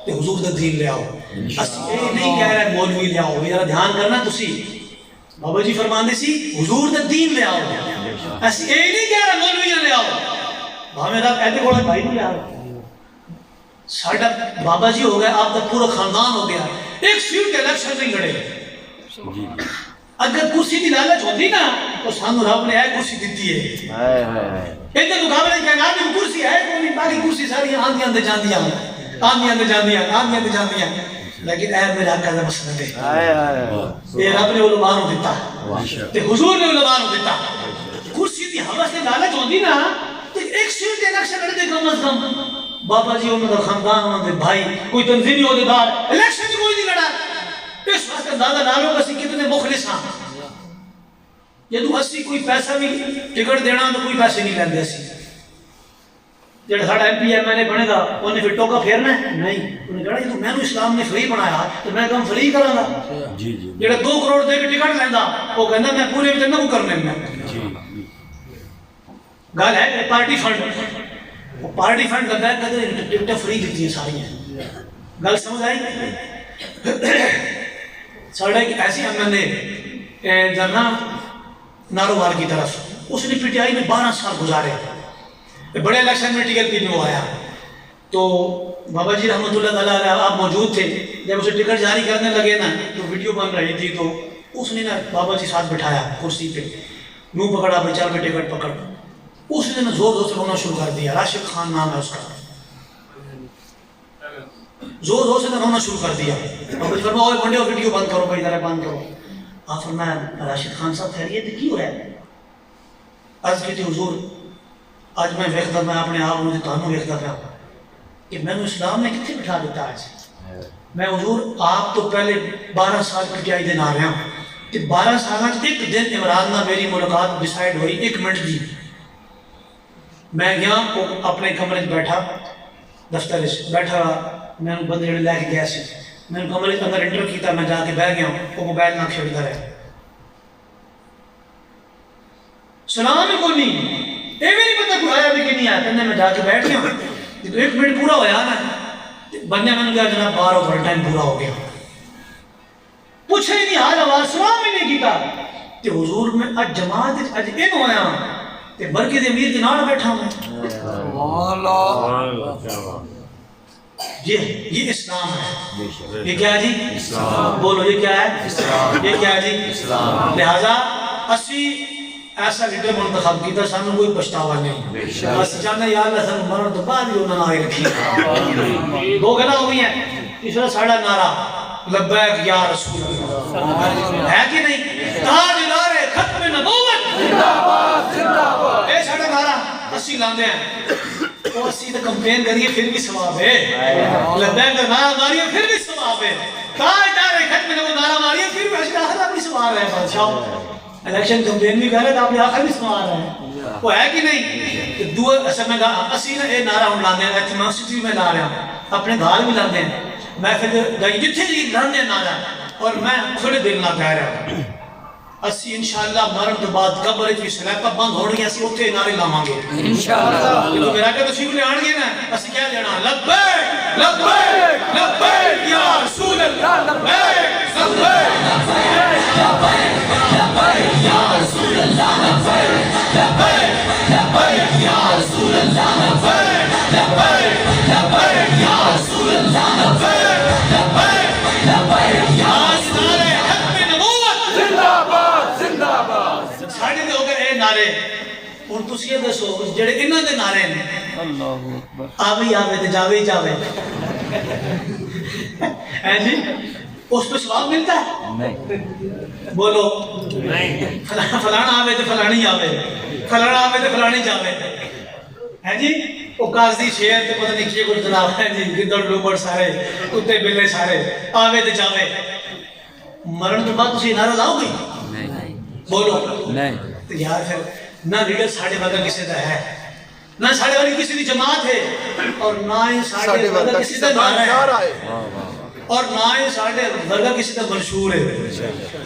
تے حضور دا دین لے آؤ. اسی یہ نہیں کہہ رہے مولوی لے آؤ، ذرا دھیان کرنا تسی بابا جی فرماندے سی حضور دا دین لے آؤ، اسی اے نہیں کہہ رہا مولویاں لے آؤ، بھاویں رب ایدے کوڑا بھائی نہیں لے آؤ، ساڑھا بابا جی ہو گئے، آپ دا پورا خاندان ہو گیا، ایک سیٹ کے الیکشن نہیں لڑے، اگر کرسی دی لالچ ہوتی نا تو سانو رب نے ایک کرسی دیتی ہے، ادھر مقابلے کہ آدمی کرسی ہے کوئی باقی کرسی ساری آندیاں دے جاندیاں آندیاں دے جاندیاں آندیاں دے جاندیاں، لیکن اے میرے آقا دا مسند ہے، یہ رب نے علماء نو دیتا تے حضور نے علماء نو دیتا، کرسی دی حوث تے لالچ ہوندی نا تے ایک سیٹ دے الیکشن لڑدے کم از کم، بابا جی انہوں دا خاندان انہوں دے بھائی کوئی تنظیمی عہدیدار الیکشن کوئی نہیں لڑا، اس واسطے اندازہ ڈالو کہ اسی کتنے مخلص ہاں، جدو اسی کوئی پیسہ بھی ٹکٹ دینا تو کوئی پیسے نہیں لیندے اسی، جڑا ساڑا M P M L A بنے گا انہیں پھر ٹوکا پھیرنا ہے نہیں، انہیں کہا کہ میں نے اسلام نے فری بنایا تو میں کم فری کراں گا، جڑا 2 کروڑ دے کے ٹکٹ لیندا وہ کہندا میں پورے وچ نہ کرنے میں، گل ہے پارٹی فنڈ، وہ پارٹی فنڈ لگا ہے کہ ٹکٹیں فری دیتی ہیں ساری ہیں، گل سمجھ آئی؟ ساڑھا ایک ایسی ایم ایل اے جانا نارووال کی طرف، اس نے پی ٹی آئی میں 12 سال گزارے، بڑے الیکشن میں ٹکٹ بھی ہوا آیا، تو بابا جی رحمۃ اللہ علیہ آپ موجود تھے، جب اسے ٹکٹ جاری کرنے لگے نا تو ویڈیو بن رہی تھی، تو اس نے نا بابا جی ساتھ بٹھایا کرسی پہ، منہ پکڑا بھائی چل پہ ٹکٹ پکڑ، اس نے نا زور زور سے رونا شروع کر دیا، راشد خان نام ہے اس کا، زور زور سے رونا شروع کر دیا، بابا جی فرمایا اوے بندے ویڈیو بند کرو بھائی ذرا بند کرو، آپ فرمایا راشد خان صاحب خیریت کی ہو ہے؟ عرض کی تھی حضور آج میں ویکھدا میں اپنے آپ مجھے تانوں ویکھدا پیا کہ میں نے اسلام نے کتنے بٹھا دیتا آج، میں حضور آپ تو پہلے 12 سال پی ٹی آئی دے نہ رہا کہ 12 سال ایک دن عمران نہ میری ملاقات ڈیسائیڈ ہوئی 1 منٹ دی، میں گیا اپنے کمرے بیٹھا دفتر بیٹھا، میں بندے لے کے گیا سی، میں کمرے اندر انٹر کیتا، میں جا کے بیٹھ گیا، وہ موبائل نہ کھیلتا رہا، سلام ہی کوئی نہیں، یہ بھی نہیں پتا کوئی آیا بھی کہ نہیں آیا، کہنے میں جا کے بیٹھ گیا، 1 منٹ پورا ہویا نا، بندے میں نے کہا جناب باہر اوور ٹائم پورا ہو گیا، پوچھے ہی نہیں حال آواز سلام ہی نہیں کیتا، تے حضور میں اج جماعت اج ان ہویا، تے مرکز امیر کے نال بیٹھا ہوں، یہ اسلام ہے، یہ کیا ہے جی؟ اسلام، بولو یہ کیا ہے؟ اسلام، یہ کیا ہے جی؟ اسلام، لہذا اسی ایسا لیڈر منتخب کیتا سانو کوئی پچھتاوا نہیں، بس چاہتے یا اللہ سانو مرن تو بعد ہی انہوں نے آئے رکھی، 2 گلا ہو گئی ہیں، تیسرا ساڑھا نعرہ لبیک یا رسول اللہ ہے کہ نہیں؟ تاجدار ختم نبوت زندہ باد زندہ باد، اے ساڑھا نعرہ اسی لاندے ہیں، وہ اسی تو کمپین کریے پھر بھی ثواب ہے، لبیک کا نعرہ ماریے پھر بھی ثواب ہے، تاجدار ختم نبوت نعرہ ماریے پھر بھی حشر آخرت بھی ثواب ہے، بادشاہ الیکشن کمپین بھی کر رہے تو آپ نے آخر بھی سمار رہے ہیں، وہ ہے کہ نہیں؟ دو اصل میں کہا اسی نے اے نعرہ ہم لاندے ہیں، ایتھے مسجد میں لا رہے ہیں، اپنے گھر بھی لاندے ہیں، میں پھر گئی جتھے جی لاندے ہیں نعرہ، اور میں کھلے دل نہ کہہ رہا ہوں، اسی انشاءاللہ مرن تو بعد قبر کی سلیپا بند ہو رہی اسی اتھے نعرے لاواں گے انشاءاللہ، تو میرا کہ تشریف لے آن گے نا، اسی کیا لینا لبیک لبیک لبیک یا رسول اللہ، لبیک لبیک لبیک یا رسول اللہ، لبیک لبیک یا رسول اللہ، لبیک لبیک لبیک یا رسول اللہ، لبیک لبیک لبیک یا نعرے ختم نبوت زندہ باد زندہ باد، ساڑھے دے ہو گئے اے نعرے، اور تسی یہ دسو جڑے انہاں دے نعرے ہیں، اللہ اکبر، آوے آوے تے جاوے ہی جاوے، ہے جی اس پہ ثواب ملتا ہے؟ نہیں، بولو نہیں، فلانا آوے تو فلانی آوے، فلانا آوے تو فلانی جاوے، ہے جی وہ قاضی شیر تو پتہ نہیں کیے کوئی جناب ہے جی، گدڑ لوبڑ سارے کتے بلے سارے آوے تو جاوے، مرن تو بعد تسی نعرہ لاؤ گئی؟ نہیں، بولو نہیں، تو یار پھر نہ لیڈر ساڑھے وگا کسی دا ہے، نہ ساڑھے والی کسی دی جماعت ہے، اور نہ ہی ساڑھے وگا کسی دا نعرہ ہے، اور نہ ہی ساڑھے ورگا کسی دا منشور ہے،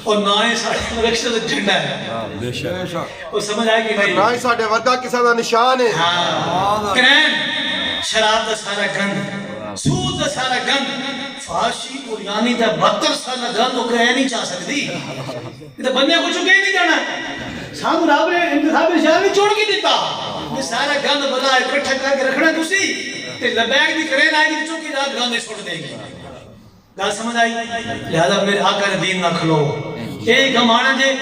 اور نہ ہی ساڑھے ورگا کسی دا جھنڈا ہے، وہ سمجھ آئے کہ نہیں؟ نہ ہی ساڑھے ورگا کسی دا نشان ہے، کرین شراب دا سارا گند سود دا سارا گند فاشی قریانی دا 72 سال گند وہ کہہ نہیں چاہ سکتی یہ تو بندے کو چکے ہی نہیں جانا سامو راب نے انتخاب شہر بھی چھوڑ کے دیتا یہ سارا گند بلا اکٹھا کر کے رکھنا تسی تے لبیک بھی کرے نہ آئی چوکی رات گند چھوڑ دے گی گل سمجھ آئی لہذا میرے آقا نے دین نہ کھلو ایک ہم آنا جے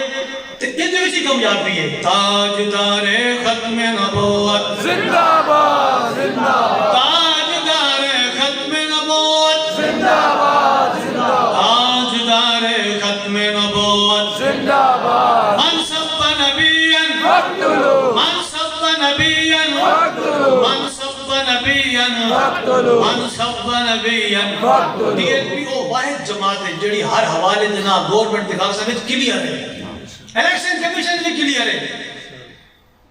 تے یہ جو اسی کامیاب بھی ہے تاجدار ختم نبوت زندہ باد زندہ تاجدار ختم نبوت زندہ باد زندہ تاجدار ختم نبوت زندہ باد من سب نبیا فاقتلوا من سب نبیا فاقتلوا من سب نبیا فاقتلوا من سب نبیا فاقتلوا ڈی ایل پی او واحد جماعت ہے جڑی ہر حوالے جناب گورنمنٹ دکھا سکے کلیئر ہے الیکشن کمیشن بھی کلیئر ہے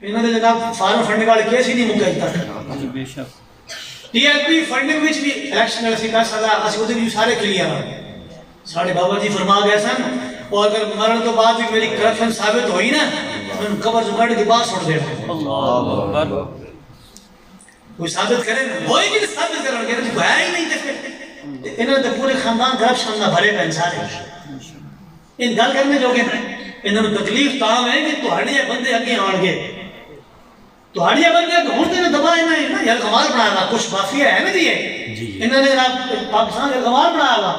انہوں نے جناب فارم فنڈنگ والے کیس ہی نہیں مکائی تک ٹی ایل پی فنڈنگ وچ بھی الیکشن ویسی کا سزا اسی وہ بھی سارے کلیئر ہیں ساڑھے بابا جی فرما گئے سن اور اگر مرن تو بعد بھی میری کرپشن ثابت ہوئی نا میں قبر زکڑ کے بعد چھوڑ دینا اللہ اکبر کوئی ثابت کرے نا ہوئی کہ ثابت کرنے کے تو ہے ہی نہیں تے انہوں نے پورے خاندان کرپشن نہ بھرے پہن سارے ان گل کرنے جو کہ انہوں نے تکلیف تام ہے کہ تہاڑے بندے اگے آن گے تہاڑے بندے ہوں تے دبائے نا یار کمال بنایا گا کچھ مافیا ہے نا جی انہوں نے جناب پاکستان کا کمال بنایا گا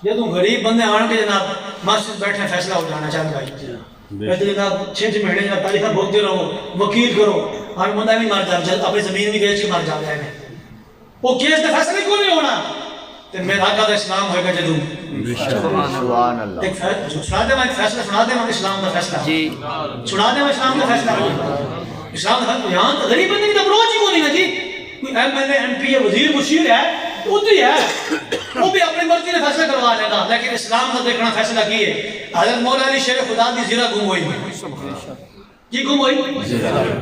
یہ تو غریب بندے آن کے جناب مسجد بیٹھے فیصلہ ہو جانا چاہتا ہے میں تو جناب 6 مہینے جناب تاریخہ بھوگتے رہو وکیل کرو ہر بندہ بھی مر جاتا ہے اپنی زمین بھی بیچ کے مر جاتا ہے وہ کیس کا فیصلہ کیوں نہیں ہونا تو میرا آقا دا اسلام ہوئے گا جدوں سبحان اللہ ایک سنا دے میں فیصلہ سنا دے میں اسلام کا فیصلہ جی سنا دے میں اسلام کا فیصلہ اسلام کا فیصلہ یہاں تو غریب بندے کی اپروچ ہی کون نہیں نا جی کوئی M L A M P ہے وزیر مشیر ہے وہ تو ہی ہے وہ بھی اپنی مرضی نے فیصلہ کروا لے گا لیکن اسلام کا دیکھنا فیصلہ کیے حضرت مولا علی شیر خدا دی زیرہ گم ہوئی کی گم ہوئی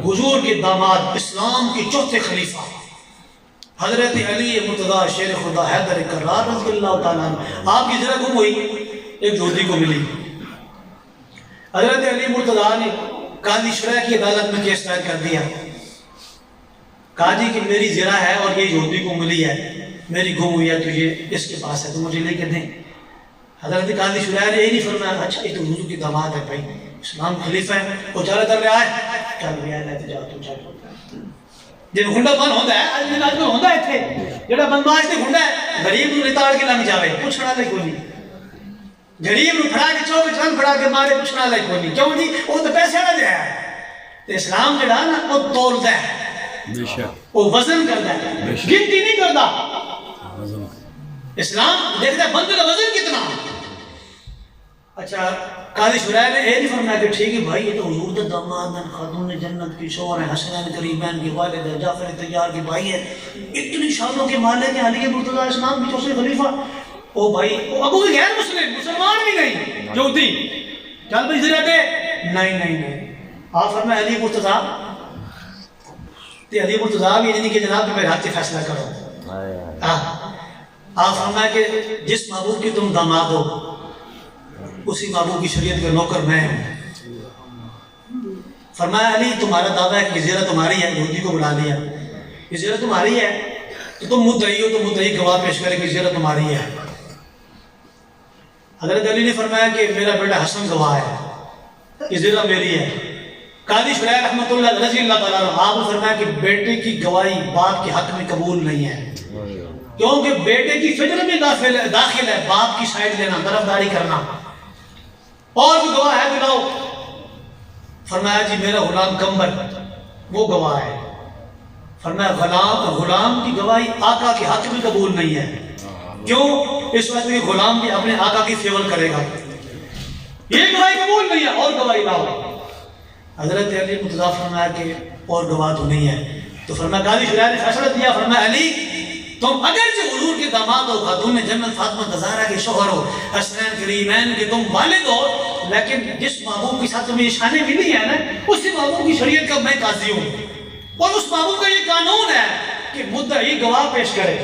حضور کے داماد اسلام کے چوتھے خلیفہ حضرت علی مرتضیٰ شیر خدا حیدر کرار رضی اللہ تعالیٰ عنہ آپ کی زیرہ گم ہوئی ایک یہودی کو ملی حضرت علی مرتضیٰ نے قاضی شرح کی عدالت میں کیس دائر کر دیا قاضی کہ میری زیرہ ہے اور یہ یہودی کو ملی ہے میری گم ہوئی ہے تو یہ اس کے پاس ہے تو مجھے لے کے دیں حضرت قاضی شرح نے یہ نہیں فرمایا اچھا یہ تو حضور کی داماد ہے بھائی اسلام خلیفہ ہے وہ چارہ کر رہا ہے چل رہا ہے لیتے جاؤ تم چل جب گھنڈا بند ہوتا ہے آج دن آج میں ہوتا ہے تھے جڑا بندماش تے گھنڈا ہے غریب نو نتاڑ کے لنگ جاوے پوچھنا لے کوئی نہیں غریب نو پھڑا کے چوک چن پھڑا کے مارے پوچھنا لے کوئی نہیں کیوں جی وہ تو پیسے والا جو ہے تے اسلام جڑا نا وہ تولدا ہے بے شک وہ وزن کرتا ہے گنتی نہیں کرتا اسلام دیکھتا ہے بندے کا وزن کتنا اچھا قاضی شرح نے یہ نہیں فرمایا کہ ٹھیک ہے بھائی یہ تو حضور کے داماد ہیں خاتون جنت کی شوہر ہیں حسنین قریبین کے والد ہیں جعفر طیار کے بھائی ہیں اتنی شانوں کے مالک ہیں علی مرتضیٰ اسلام کی چوتھے خلیفہ او بھائی ابو بھی غیر مسلمان بھی نہیں یہودی چل بھائی زیرہ دے نہیں آپ فرمائے علی مرتضیٰ تے علی مرتضیٰ بھی نہیں کہ جناب تمہیں رات سے فیصلہ کرو آپ فرمائے کہ جس محبوب کی تم داماد ہو اسی محبوب کی شریعت کا نوکر میں ہوں فرمایا علی تمہارا دعویٰ ہے کہ یہ زیرہ تمہاری ہے یہودی کو بلا لیا یہ زیرہ تمہاری ہے تو تم مدعی ہو تو مدعی گواہ پیش کرے کہ یہ زیرہ تمہاری ہے حضرت علی نے فرمایا کہ میرا بیٹا حسن گواہ ہے یہ زیرہ میری ہے قاضی شرح رحمۃ اللہ رضی اللہ تعالیٰ عنہ آپ نے فرمایا کہ بیٹے کی گواہی باپ کے حق میں قبول نہیں ہے کیونکہ بیٹے کی فکر میں داخل ہے باپ کی سائڈ لینا طرفداری کرنا اور بھی گواہ ہے بلاؤ فرمایا جی میرا غلام کمبر وہ گواہ ہے فرمایا غلام کی گواہی آقا کے حق میں قبول نہیں ہے کیوں اس وقت کہ غلام بھی اپنے آقا کی فیول کرے گا یہ گواہی قبول نہیں ہے اور گواہی لاؤ حضرت علی مرتضیٰ فرمایا کہ اور گواہ تو نہیں ہے تو فرمایا قاضی شرح نے فیصلہ دیا فرمایا علی تم اگرچہ حضور کے داماد ہو خاتون جنت فاطمہ زہرا کے شوہر ہو حسنین کریمین کے تم والد ہو لیکن جس محبوب کے ساتھ تمہیں یہ شانیں ملی ہیں نا اسی محبوب کی شریعت کا میں قاضی ہوں اور اس محبوب کا یہ قانون ہے کہ مدعی گواہ پیش کرے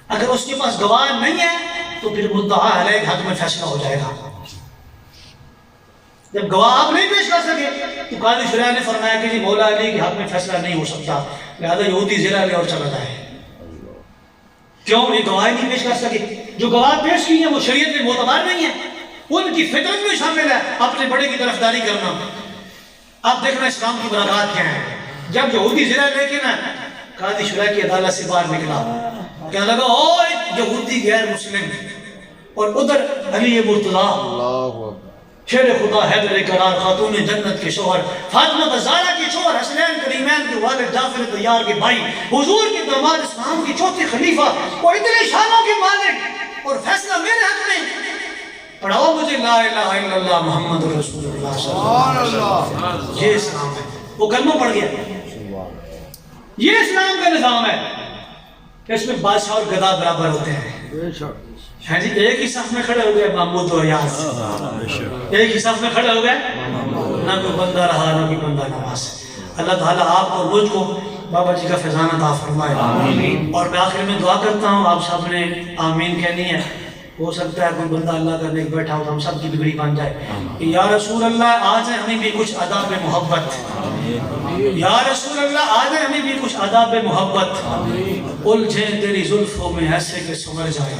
اگر اس کے پاس گواہ نہیں ہے تو پھر مدعا علیہ حق میں فیصلہ ہو جائے گا جب گواہ آپ نہیں پیش کر سکے تو قاضی شرح نے فرمایا کہ جی مولا علی کے حق میں فیصلہ نہیں ہو سکتا لہذا یہودی زیرہ لے اور چلا جائے کیوں یہ گواہ نہیں پیش کر سکے؟ جو گواہ پیش کی ہیں وہ شریعت میں معتبر نہیں ہے، ان کی فطرت میں شامل ہے اپنے بڑے کی طرفداری کرنا۔ اب دیکھنا اسلام کی برکات کیا ہے۔ جب یہودی ضلع لے کے نا قاضی شرح کی عدالت سے باہر نکلا، کہنے لگا اوہ یہودی غیر مسلم، اور ادھر علی مرتضیٰ شیر خدا حیدر قرار خاتون جنت کے شوہر فاطمہ زہرا کے شوہر حسنین کریمین کے والد جعفر طیار کے بھائی حضور کے داماد اسلام کے چوتھے خلیفہ اور اتنے شانوں کے مالک، اور فیصلہ میرے حق میں۔ پڑھاؤ مجھے لا الہ الا اللہ محمد رسول اللہ صلی اللہ علیہ وسلم۔ یہ اسلام ہے۔ وہ کلمہ پڑھ گیا۔ یہ اسلام کا نظام ہے۔ اس میں بادشاہ اور گدا برابر ہوتے ہیں۔ ہاں جی، ایک ہی صف میں کھڑے ہو گئے محمود و ایاز، ایک ہی صف میں کھڑے ہو گئے، نہ کوئی بندہ رہا نہ کوئی بندہ نواز۔ اللہ تعالیٰ آپ اور مجھ کو بابا جی کا فیضان عطا فرمائے۔ اور میں آخر میں دعا کرتا ہوں، آپ سب نے آمین کہنی ہے۔ ہو سکتا ہے کوئی بندہ اللہ کا نیک بیٹھا ہو تو ہم سب کی بگڑی بن جائے کہ یا رسول اللہ آج ہے ہمیں بھی کچھ آداب محبت، یا رسول اللہ آج ہے ہمیں بھی کچھ آداب محبت، الجھیں تیری زلفوں میں ایسے کہ سمر جائے۔